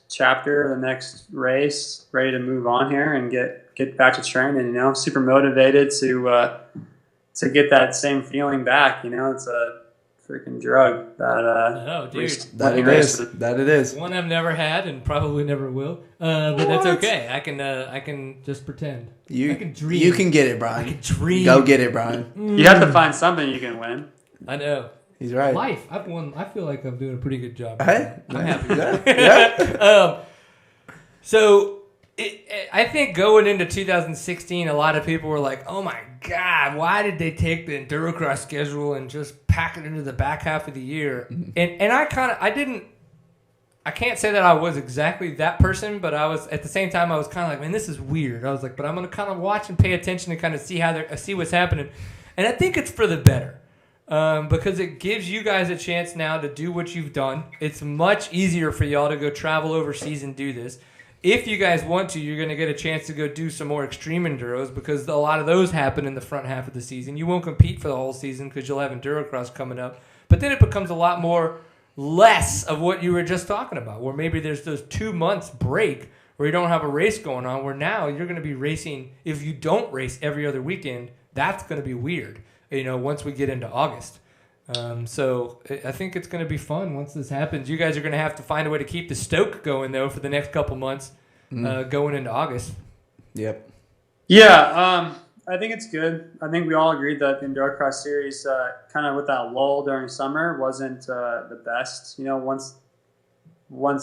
[SPEAKER 4] chapter, the next race, ready to move on here and get back to training. I'm super motivated to get that same feeling back. It's a freaking drug that
[SPEAKER 1] dude.
[SPEAKER 2] That it is.
[SPEAKER 1] One I've never had and probably never will. But that's okay. I can just pretend. I can dream.
[SPEAKER 2] You can get it, Brian.
[SPEAKER 1] I can dream.
[SPEAKER 2] Go get it, Brian.
[SPEAKER 4] You have to find something you can win.
[SPEAKER 1] I know.
[SPEAKER 2] He's right.
[SPEAKER 1] Life. I've won. I feel like I'm doing a pretty good job.
[SPEAKER 2] Hey,
[SPEAKER 1] I'm happy.
[SPEAKER 2] Yeah.
[SPEAKER 1] So I think going into 2016, a lot of people were like, "Oh my God, why did they take the Endurocross schedule and just pack it into the back half of the year?" And I can't say that I was exactly that person, but I was at the same time I was kind of like, "Man, this is weird." I was like, "But I'm going to kind of watch and pay attention and kind of see what's happening," and I think it's for the better. Because it gives you guys a chance now to do what you've done. It's much easier for y'all to go travel overseas and do this. If you guys want to, you're going to get a chance to go do some more extreme enduros because a lot of those happen in the front half of the season. You won't compete for the whole season because you'll have Endurocross coming up. But then it becomes a lot more less of what you were just talking about, where maybe there's those 2 months break where you don't have a race going on, where now you're going to be racing. If you don't race every other weekend, that's going to be weird. Once we get into August. So I think it's going to be fun once this happens. You guys are going to have to find a way to keep the stoke going, though, for the next couple months going into August.
[SPEAKER 2] Yep.
[SPEAKER 4] Yeah, I think it's good. I think we all agreed that the Endurocross series, kind of with that lull during summer, wasn't the best. Once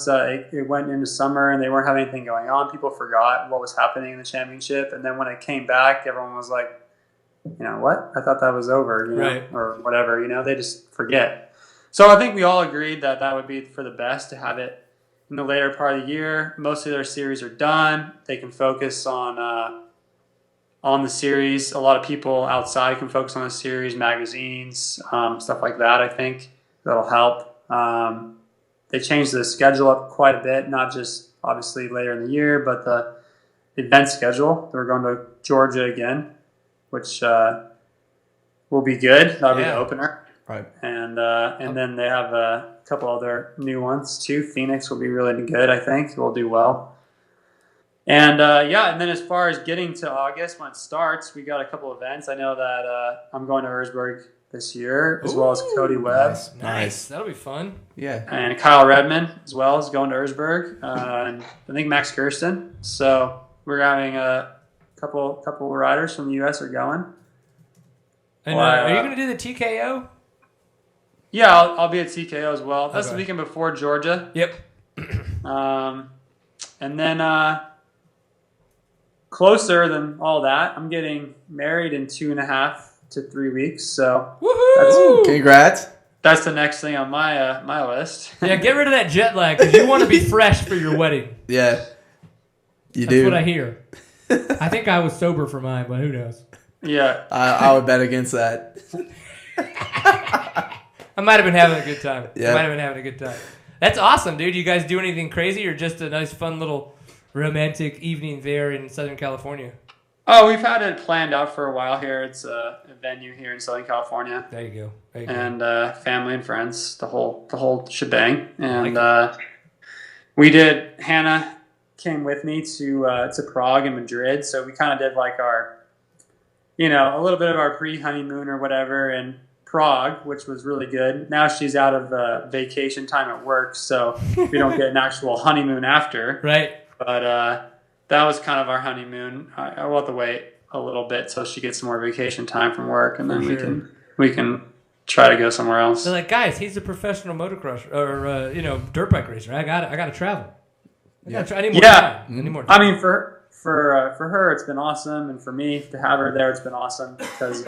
[SPEAKER 4] it went into summer and they weren't having anything going on, people forgot what was happening in the championship. And then when it came back, everyone was like, what? I thought that was over,
[SPEAKER 1] right.
[SPEAKER 4] Or whatever, they just forget. So I think we all agreed that would be for the best to have it in the later part of the year. Most of their series are done. They can focus on the series. A lot of people outside can focus on the series, magazines, stuff like that. I think that'll help. They changed the schedule up quite a bit, not just obviously later in the year, but the event schedule. We're going to Georgia again, which will be good. That'll be the opener.
[SPEAKER 2] Right.
[SPEAKER 4] And then they have a couple other new ones too. Phoenix will be really good, I think. We'll do well. And and then as far as getting to August when it starts, we got a couple events. I know that I'm going to Erzberg this year, as well as Cody Webb.
[SPEAKER 1] Nice. That'll be fun.
[SPEAKER 2] Yeah.
[SPEAKER 4] And Kyle Redmond as well is going to Erzberg. And I think Max Kirsten. So we're having a couple riders from the U.S. are going.
[SPEAKER 1] And are you going to do the TKO?
[SPEAKER 4] Yeah, I'll be at TKO as well. That's the weekend before Georgia.
[SPEAKER 1] Yep.
[SPEAKER 4] And then closer than all that, I'm getting married in 2.5 to 3 weeks. So
[SPEAKER 2] Congrats.
[SPEAKER 4] That's the next thing on my list.
[SPEAKER 1] Yeah, get rid of that jet lag because you want to be fresh for your wedding.
[SPEAKER 2] Yeah.
[SPEAKER 1] That's what I hear. I think I was sober for mine, but who knows?
[SPEAKER 4] Yeah.
[SPEAKER 2] I would bet against that.
[SPEAKER 1] I might have been having a good time.
[SPEAKER 2] Yeah.
[SPEAKER 1] That's awesome, dude. You guys do anything crazy or just a nice, fun little romantic evening there in Southern California?
[SPEAKER 4] Oh, we've had it planned out for a while here. It's a venue here in Southern California.
[SPEAKER 1] There you go.
[SPEAKER 4] And family and friends, the whole shebang. And we did. Hannah came with me to Prague and Madrid, so we kind of did like our, a little bit of our pre-honeymoon or whatever in Prague, which was really good. Now she's out of vacation time at work, so we don't get an actual honeymoon after.
[SPEAKER 1] Right.
[SPEAKER 4] But that was kind of our honeymoon. I will have to wait a little bit till she gets some more vacation time from work, and then we can try to go somewhere else.
[SPEAKER 1] They're like, guys, he's a professional motocross or dirt bike racer. I got to travel. I need more time. I need more time.
[SPEAKER 4] I mean, for her, it's been awesome, and for me to have her there, it's been awesome because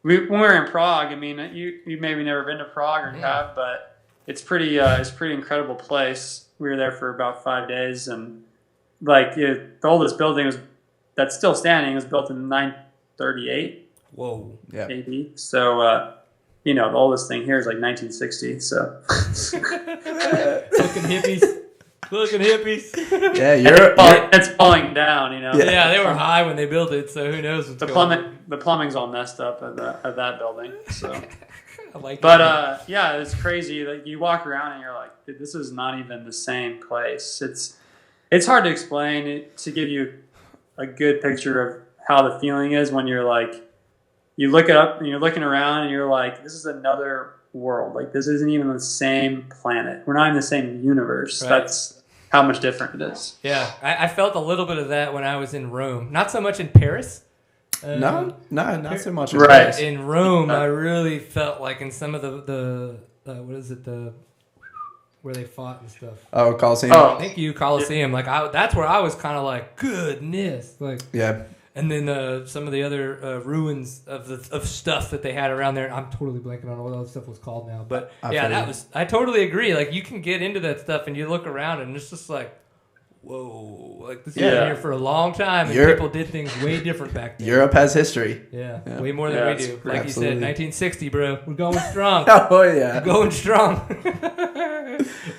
[SPEAKER 4] when we were in Prague, I mean, you maybe never been to Prague or have, but it's pretty incredible place. We were there for about 5 days, and the oldest building that's still standing was built in 938.
[SPEAKER 1] Whoa.
[SPEAKER 2] Yeah.
[SPEAKER 4] AD. So the oldest thing here is like 1960. So
[SPEAKER 1] fucking hippies. Looking hippies.
[SPEAKER 2] Yeah,
[SPEAKER 4] It's falling down, you know.
[SPEAKER 1] Yeah, they were high when they built it, so who knows what's
[SPEAKER 4] The
[SPEAKER 1] going on.
[SPEAKER 4] the plumbing's all messed up at that building. So,
[SPEAKER 1] I like it.
[SPEAKER 4] but yeah, it's crazy. Like you walk around and you're like, dude, this is not even the same place. It's hard to explain to give you a good picture of how the feeling is when you're like, you look it up and you're looking around and you're like, this is another world. Like this isn't even the same planet. We're not in the same universe.
[SPEAKER 1] Right.
[SPEAKER 4] That's how much different it is.
[SPEAKER 1] Yeah, I felt a little bit of that when I was in Rome. Not so much in Paris.
[SPEAKER 2] no, not so much.
[SPEAKER 4] Right.
[SPEAKER 2] As
[SPEAKER 1] In Rome, I really felt like in some of the what is it, where they fought and stuff.
[SPEAKER 2] Oh, Coliseum.
[SPEAKER 4] Oh.
[SPEAKER 1] Thank you, Colosseum. Like that's where I was kind of like, goodness, like.
[SPEAKER 2] Yeah.
[SPEAKER 1] And then some of the other ruins of stuff that they had around there. I'm totally blanking on what all that stuff was called now. But I totally agree. Like you can get into that stuff and you look around and it's just like, whoa, like this has been here for a long time and people did things way different back then.
[SPEAKER 2] Europe has history.
[SPEAKER 1] Yeah. Way more than we do. Like you said, 1960, bro. We're going strong.
[SPEAKER 2] Oh yeah,
[SPEAKER 1] We're going strong.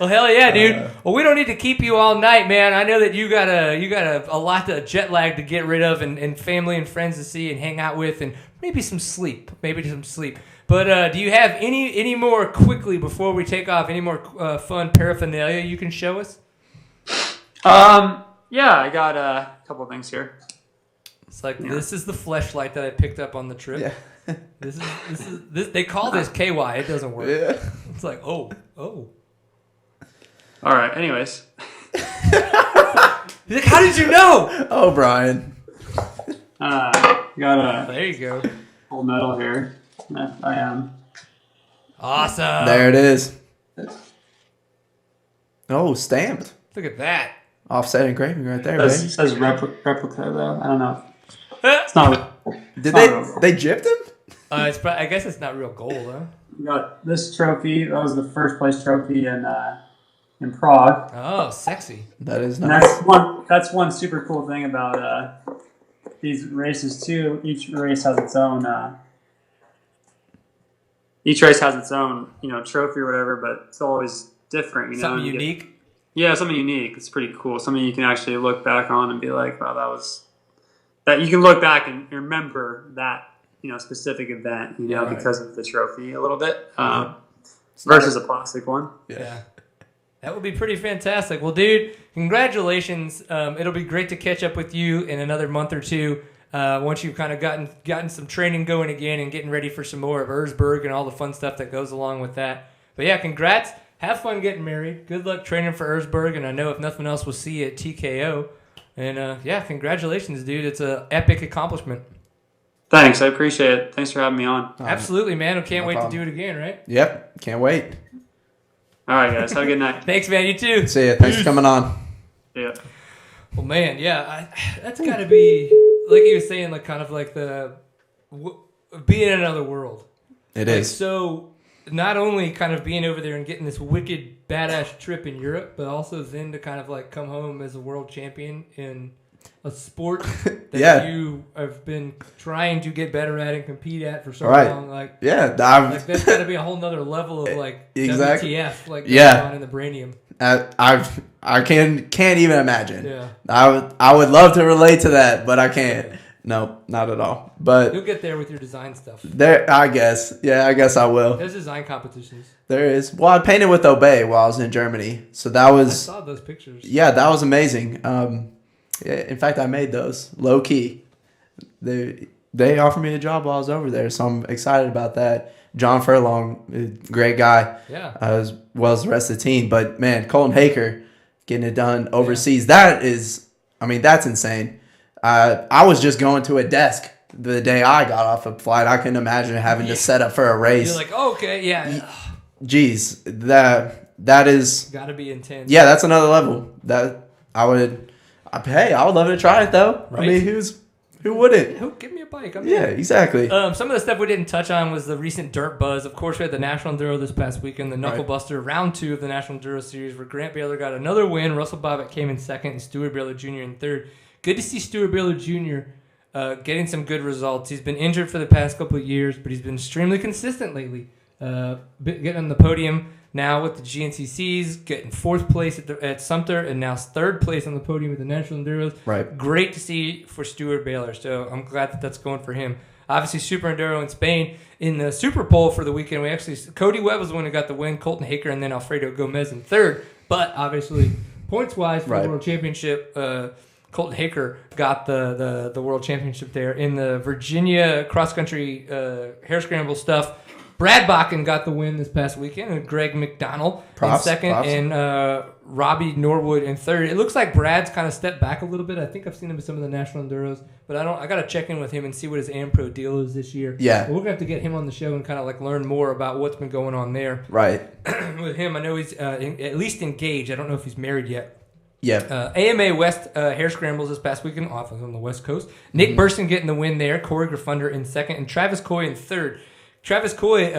[SPEAKER 1] Well, hell yeah, dude. Well, we don't need to keep you all night, man. I know that you got a lot of jet lag to get rid of and family and friends to see and hang out with and maybe some sleep. But do you have any more quickly before we take off, any more fun paraphernalia you can show us?
[SPEAKER 4] Yeah, I got a couple things here.
[SPEAKER 1] It's like this is the fleshlight that I picked up on the trip.
[SPEAKER 2] yeah,
[SPEAKER 1] This is they call this KY. It doesn't work.
[SPEAKER 2] yeah.
[SPEAKER 1] It's like oh.
[SPEAKER 4] All right. Anyways,
[SPEAKER 1] He's like, how did you know?
[SPEAKER 2] Oh, Brian.
[SPEAKER 4] got a
[SPEAKER 1] There you go.
[SPEAKER 4] full metal here. I am.
[SPEAKER 1] Awesome.
[SPEAKER 2] There it is. Oh, stamped.
[SPEAKER 1] Look at that.
[SPEAKER 2] Offset engraving right there,
[SPEAKER 4] It
[SPEAKER 2] baby.
[SPEAKER 4] says replica though. I don't know. It's not.
[SPEAKER 2] Did
[SPEAKER 4] not
[SPEAKER 2] they gypped him?
[SPEAKER 1] I guess it's not real gold, huh?
[SPEAKER 4] We got this trophy. That was the first place trophy in Prague.
[SPEAKER 1] Oh, sexy.
[SPEAKER 2] That is
[SPEAKER 4] And
[SPEAKER 2] nice.
[SPEAKER 4] that's one super cool thing about these races too. Each race has its own. Trophy or whatever, but it's always different.
[SPEAKER 1] Something unique.
[SPEAKER 4] Something unique. It's pretty cool. Something you can actually look back on and be like, "Wow, that." You can look back and remember that specific event,
[SPEAKER 2] right.
[SPEAKER 4] because of the trophy a little bit versus a plastic one.
[SPEAKER 1] Yeah. That would be pretty fantastic. Well, dude, congratulations. It'll be great to catch up with you in another month or two once you've kind of gotten some training going again and getting ready for some more of Erzberg and all the fun stuff that goes along with that. But yeah, congrats. Have fun getting married. Good luck training for Erzberg. And I know if nothing else, we'll see you at TKO. And congratulations, dude. It's an epic accomplishment.
[SPEAKER 4] Thanks. I appreciate it. Thanks for having me on.
[SPEAKER 1] Absolutely, man. I can't wait
[SPEAKER 2] problem.
[SPEAKER 1] to do it again, right?
[SPEAKER 2] Yep. Can't wait.
[SPEAKER 4] All right, guys. Have a good night.
[SPEAKER 1] Thanks, man. You too.
[SPEAKER 2] See ya. Thanks for coming on.
[SPEAKER 4] Yeah.
[SPEAKER 1] Well, man, that's got to be, like you were saying, like kind of like being in another world.
[SPEAKER 2] It
[SPEAKER 1] Like,
[SPEAKER 2] is.
[SPEAKER 1] so not only kind of being over there and getting this wicked badass trip in Europe, but also then to kind of like come home as a world champion in a sport that
[SPEAKER 2] Yeah.
[SPEAKER 1] you have been trying to get better at and compete at for so
[SPEAKER 2] Right.
[SPEAKER 1] long. Like,
[SPEAKER 2] Yeah.
[SPEAKER 1] like that's got to be a whole nother level of like
[SPEAKER 2] Exactly.
[SPEAKER 1] WTF, like
[SPEAKER 2] Yeah.
[SPEAKER 1] going on in the Brainium.
[SPEAKER 2] I can't even imagine.
[SPEAKER 1] Yeah.
[SPEAKER 2] I would love to relate to that, but I can't. No, not at all. But
[SPEAKER 1] You'll get there with your design stuff.
[SPEAKER 2] there, I guess. Yeah, I guess I will.
[SPEAKER 1] There's design competitions.
[SPEAKER 2] There is. Well, I painted with Obey while I was in Germany, so that
[SPEAKER 1] I
[SPEAKER 2] was
[SPEAKER 1] saw those pictures.
[SPEAKER 2] yeah, that was amazing. In fact, I made those low key. They offered me a job while I was over there, so I'm excited about that. John Furlong, great guy,
[SPEAKER 1] Yeah.
[SPEAKER 2] as well as the rest of the team. But man, Colton Haaker getting it done overseas, that's insane. I was just going to a desk the day I got off a flight. I couldn't imagine having to set up for a race.
[SPEAKER 1] You're like, okay, yeah.
[SPEAKER 2] Jeez, that is,
[SPEAKER 1] Got to be intense.
[SPEAKER 2] yeah, that's another level. That I would love to try it though.
[SPEAKER 1] Right.
[SPEAKER 2] I mean, who wouldn't?
[SPEAKER 1] Who, give me a bike. I'm
[SPEAKER 2] Yeah,
[SPEAKER 1] in.
[SPEAKER 2] exactly.
[SPEAKER 1] Some of the stuff we didn't touch on was the recent Dirt Buzz. Of course, we had the National Enduro this past weekend, the Knuckle
[SPEAKER 2] Right.
[SPEAKER 1] Buster, round 2 of the National Enduro Series, where Grant Baylor got another win. Russell Bobbitt came in second, and Stuart Baylor Jr. in third. Good to see Stuart Baylor Jr. Getting some good results. He's been injured for the past couple of years, but he's been extremely consistent lately. getting on the podium now with the GNCCs, getting 4th place at Sumter, and now 3rd place on the podium with the National Enduros.
[SPEAKER 2] Right.
[SPEAKER 1] Great to see for Stuart Baylor. So I'm glad that that's going for him. Obviously, Super Enduro in Spain. In the Super Pole for the weekend, Cody Webb was the one who got the win, Colton Haaker, and then Alfredo Gomez in 3rd. But obviously, points-wise for the World Championship, Colton Haaker got the World Championship there. In the Virginia cross-country hair scramble stuff, Brad Bakken got the win this past weekend, and Greg McDonald in 2nd, and Robbie Norwood in 3rd. It looks like Brad's kind of stepped back a little bit. I think I've seen him in some of the National Enduros, but I got to check in with him and see what his AmPro deal is this year.
[SPEAKER 2] Yeah.
[SPEAKER 1] But we're going to have to get him on the show and kind of like learn more about what's been going on there.
[SPEAKER 2] Right.
[SPEAKER 1] With him, I know he's at least engaged. I don't know if he's married yet.
[SPEAKER 2] Yeah.
[SPEAKER 1] AMA West hair scrambles this past weekend off on the West Coast. Nick Burson getting the win there. Corey Graffunder in 2nd, and Travis Coy in 3rd. Travis Coy,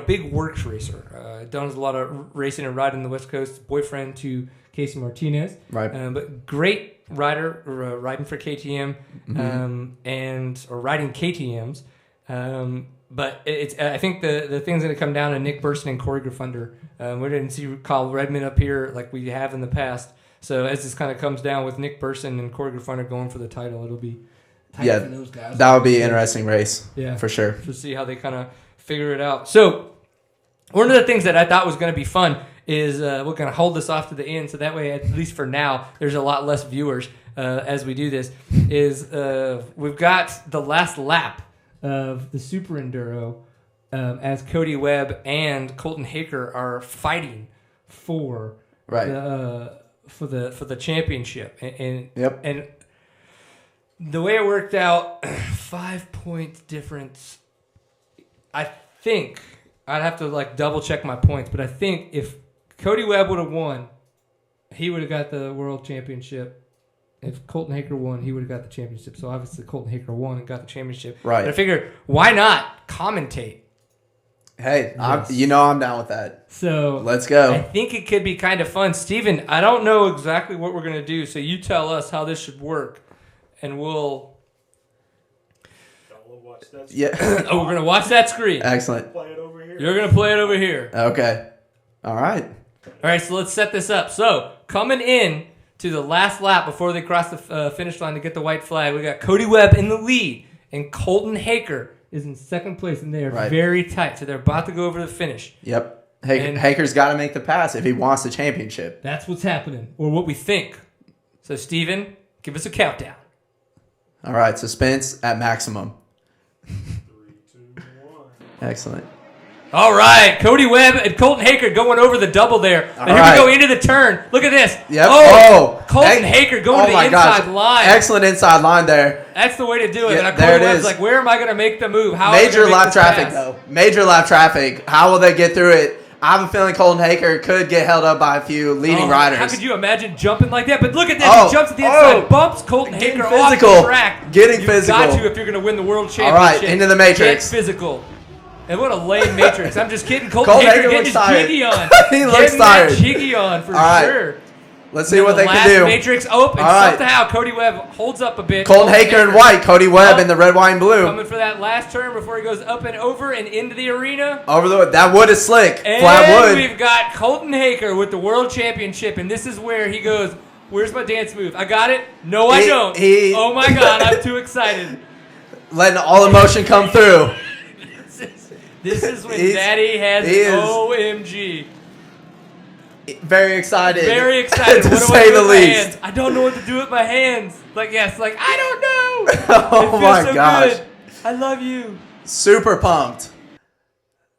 [SPEAKER 1] big works racer. Does a lot of racing and riding the West Coast. Boyfriend to Casey Martinez.
[SPEAKER 2] Right.
[SPEAKER 1] But great rider, riding for KTM, or riding KTMs. But I think the thing's going to come down to Nick Burson and Corey Graffunder. We didn't see Kyle Redmond up here like we have in the past. So as this kind of comes down with Nick Burson and Corey Graffunder going for the title, it'll be tight for those guys.
[SPEAKER 2] That would be an interesting race. Yeah, for sure.
[SPEAKER 1] To see how they kind of figure it out. So one of the things that I thought was going to be fun is we're going to hold this off to the end, so that way, at least for now, there's a lot less viewers as we do this, is we've got the last lap of the Super Enduro as Cody Webb and Colton Haaker are fighting for the championship. And the way it worked out, 5 point difference. I think I'd have to double check my points, but I think if Cody Webb would have won, he would have got the world championship. If Colton Haaker won, he would have got the championship. So obviously Colton Haaker won and got the championship.
[SPEAKER 2] Right.
[SPEAKER 1] But I figured, why not commentate?
[SPEAKER 2] Hey, yes. I'm down with that.
[SPEAKER 1] So
[SPEAKER 2] let's go.
[SPEAKER 1] I think it could be kind of fun. Steven, I don't know exactly what we're going to do, so you tell us how this should work, and we'll...
[SPEAKER 2] Yeah.
[SPEAKER 1] We're going to watch that screen.
[SPEAKER 2] Excellent.
[SPEAKER 5] Play it over here.
[SPEAKER 1] You're going to play it over here.
[SPEAKER 2] Okay. All right.
[SPEAKER 1] All right, so let's set this up. So, coming in to the last lap before they cross the finish line to get the white flag, we got Cody Webb in the lead, and Colton Haaker is in 2nd place, and they are very tight. So, they're about to go over the finish.
[SPEAKER 2] Yep. Haaker's got to make the pass if he wants the championship.
[SPEAKER 1] That's what's happening, or what we think. So, Steven, give us a countdown.
[SPEAKER 2] All right, suspense at maximum.
[SPEAKER 5] 3, 2, 1.
[SPEAKER 2] Excellent.
[SPEAKER 1] All right, Cody Webb and Colton Haaker going over the double there. And here we go into the turn. Look at this.
[SPEAKER 2] Yep.
[SPEAKER 1] Colton Haaker going to the inside line.
[SPEAKER 2] Excellent inside line there.
[SPEAKER 1] That's the way to do it.
[SPEAKER 2] Yeah,
[SPEAKER 1] and Cody Webb's like, where am I going to make the move?
[SPEAKER 2] Major lap traffic, though. Major lap traffic. How will they get through it? I have a feeling Colton Haaker could get held up by a few leading riders.
[SPEAKER 1] How could you imagine jumping like that? But look at this. He jumps at the inside, bumps Colton Haaker off the track.
[SPEAKER 2] Getting physical.
[SPEAKER 1] You've got to if you're going to win the world championship.
[SPEAKER 2] All right, into the Matrix.
[SPEAKER 1] Get physical. And what a lame Matrix. I'm just kidding. Colton Haaker getting his jiggy on.
[SPEAKER 2] He looks tired.
[SPEAKER 1] Jiggy on for sure.
[SPEAKER 2] Let's see what they can do.
[SPEAKER 1] Matrix open. Somehow Cody Webb holds up a bit.
[SPEAKER 2] Colton Haaker in white. Cody Webb in the red, white, and blue.
[SPEAKER 1] Coming for that last turn before he goes up and over and into the arena.
[SPEAKER 2] That wood is slick.
[SPEAKER 1] And
[SPEAKER 2] flat wood.
[SPEAKER 1] We've got Colton Haaker with the world championship. And this is where he goes, where's my dance move? I got it? No, I don't. Oh my God, I'm too excited.
[SPEAKER 2] Letting all emotion come through.
[SPEAKER 1] This is when Daddy has OMG.
[SPEAKER 2] Very excited.
[SPEAKER 1] Very excited.
[SPEAKER 2] To
[SPEAKER 1] what do
[SPEAKER 2] say
[SPEAKER 1] I do
[SPEAKER 2] the
[SPEAKER 1] with my
[SPEAKER 2] least.
[SPEAKER 1] hands? I don't know what to do with my hands. I don't know.
[SPEAKER 2] Oh my gosh.
[SPEAKER 1] Good. I love you.
[SPEAKER 2] Super pumped.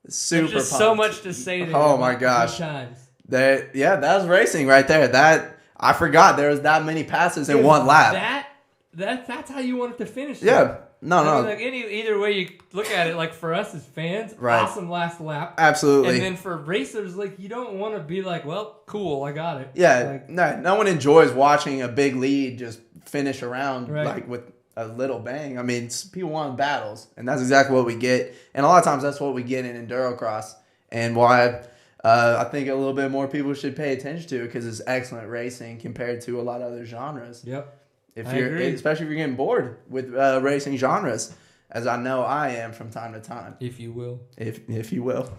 [SPEAKER 2] Super
[SPEAKER 1] There's just
[SPEAKER 2] pumped.
[SPEAKER 1] so much to say there.
[SPEAKER 2] Oh my gosh.
[SPEAKER 1] Times.
[SPEAKER 2] That was racing right there. I forgot there was that many passes in one lap.
[SPEAKER 1] That's how you want it to finish.
[SPEAKER 2] Yeah. No.
[SPEAKER 1] I mean, either way you look at it, for us as fans, awesome last lap.
[SPEAKER 2] Absolutely.
[SPEAKER 1] And then for racers, you don't want to be like, well, cool, I got it.
[SPEAKER 2] Yeah. No one enjoys watching a big lead just finish around with a little bang. I mean, people want battles, and that's exactly what we get. And a lot of times that's what we get in Endurocross, and why I think a little bit more people should pay attention to it, because it's excellent racing compared to a lot of other genres.
[SPEAKER 1] Yep.
[SPEAKER 2] Especially if you're getting bored with racing genres. as I know I am from time to time,
[SPEAKER 1] if you will.
[SPEAKER 2] if you will.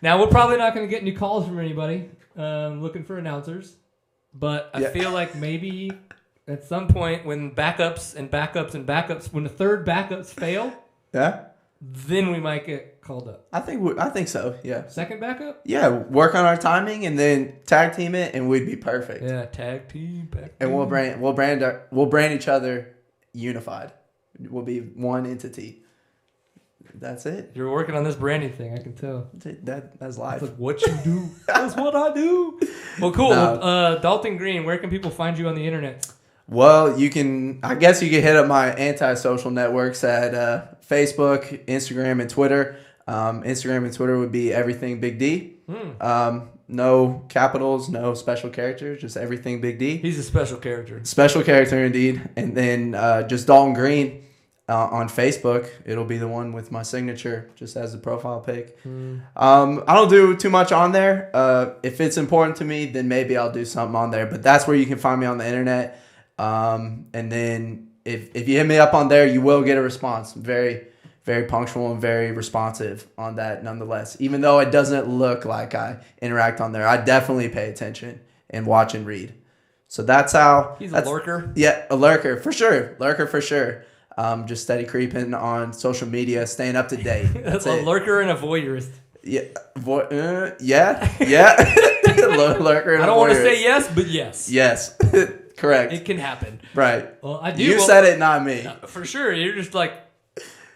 [SPEAKER 1] Now, we're probably not going to get any calls from anybody looking for announcers, but I feel like maybe at some point when backups, when the third backups fail, then we might get called up.
[SPEAKER 2] I think so. Yeah.
[SPEAKER 1] Second backup?
[SPEAKER 2] Yeah. Work on our timing and then tag team it, and we'd be perfect.
[SPEAKER 1] Yeah, tag team.
[SPEAKER 2] And we'll brand each other unified. We'll be one entity. That's it.
[SPEAKER 1] You're working on this branding thing, I can tell.
[SPEAKER 2] That's life.
[SPEAKER 1] That's like what you do. That's what I do. Well, cool. Dalton Green, where can people find you on the internet?
[SPEAKER 2] Well, I guess you can hit up my anti-social networks at Facebook, Instagram, and Twitter. Instagram and Twitter would be Everything Big D. No capitals, no special characters, just Everything Big D.
[SPEAKER 1] He's a special character.
[SPEAKER 2] Special character indeed. And then just Dalton Green on Facebook. It'll be the one with my signature, just as the profile pic. I don't do too much on there. If it's important to me, then maybe I'll do something on there. But that's where you can find me on the internet. And then if you hit me up on there, you will get a response. Very, very punctual and very responsive on that nonetheless. Even though it doesn't look like I interact on there, I definitely pay attention and watch and read. So that's how...
[SPEAKER 1] He's a lurker.
[SPEAKER 2] Yeah, a lurker for sure. Lurker for sure. Just steady creeping on social media, staying up to date.
[SPEAKER 1] That's a lurker and a voyeurist.
[SPEAKER 2] Yeah. Yeah. Lurker and
[SPEAKER 1] I don't want to say yes, but yes.
[SPEAKER 2] Yes. Correct.
[SPEAKER 1] It can happen.
[SPEAKER 2] Right.
[SPEAKER 1] Well, I do.
[SPEAKER 2] You said it, not me.
[SPEAKER 1] For sure. You're just like,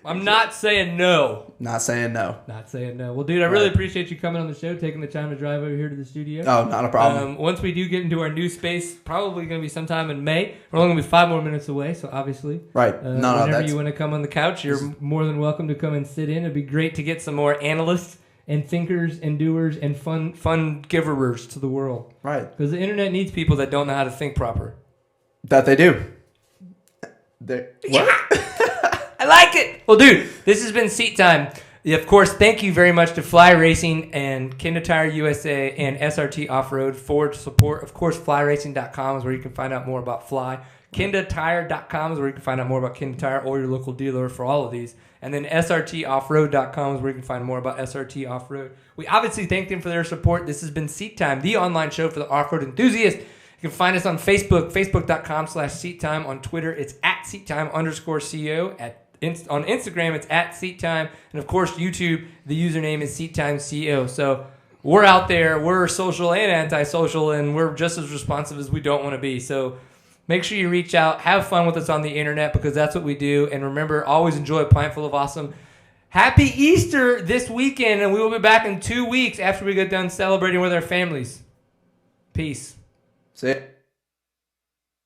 [SPEAKER 1] I'm not saying no.
[SPEAKER 2] Not saying no.
[SPEAKER 1] Not saying no. Well, dude, I really appreciate you coming on the show, taking the time to drive over here to the studio.
[SPEAKER 2] Oh, not a problem.
[SPEAKER 1] Once we do get into our new space, probably going to be sometime in May. We're only going to be 5 more minutes away, so obviously.
[SPEAKER 2] Right.
[SPEAKER 1] Whenever you want to come on the couch, you're more than welcome to come and sit in. It'd be great to get some more analysts and thinkers and doers and fun giverers to the world.
[SPEAKER 2] Right.
[SPEAKER 1] Because the internet needs people that don't know how to think proper.
[SPEAKER 2] That they do. What?
[SPEAKER 1] I like it. Well, dude, this has been Seat Time. Yeah, of course, thank you very much to Fly Racing and Kenda Tire USA and SRT Offroad for support. Of course, flyracing.com is where you can find out more about Fly. KendaTire.com is where you can find out more about Kenda Tire or your local dealer for all of these. And then SRTOffroad.com is where you can find more about SRT Offroad. We obviously thank them for their support. This has been Seat Time, the online show for the off-road enthusiast. You can find us on Facebook, facebook.com/SeatTime. On Twitter, it's @SeatTime_CO. On Instagram, it's @SeatTime. And, of course, YouTube, the username is SeatTimeCO. So we're out there. We're social and antisocial, and we're just as responsive as we don't want to be. So make sure you reach out. Have fun with us on the internet because that's what we do. And remember, always enjoy a pint full of awesome. Happy Easter this weekend, and we will be back in 2 weeks after we get done celebrating with our families. Peace.
[SPEAKER 2] See it.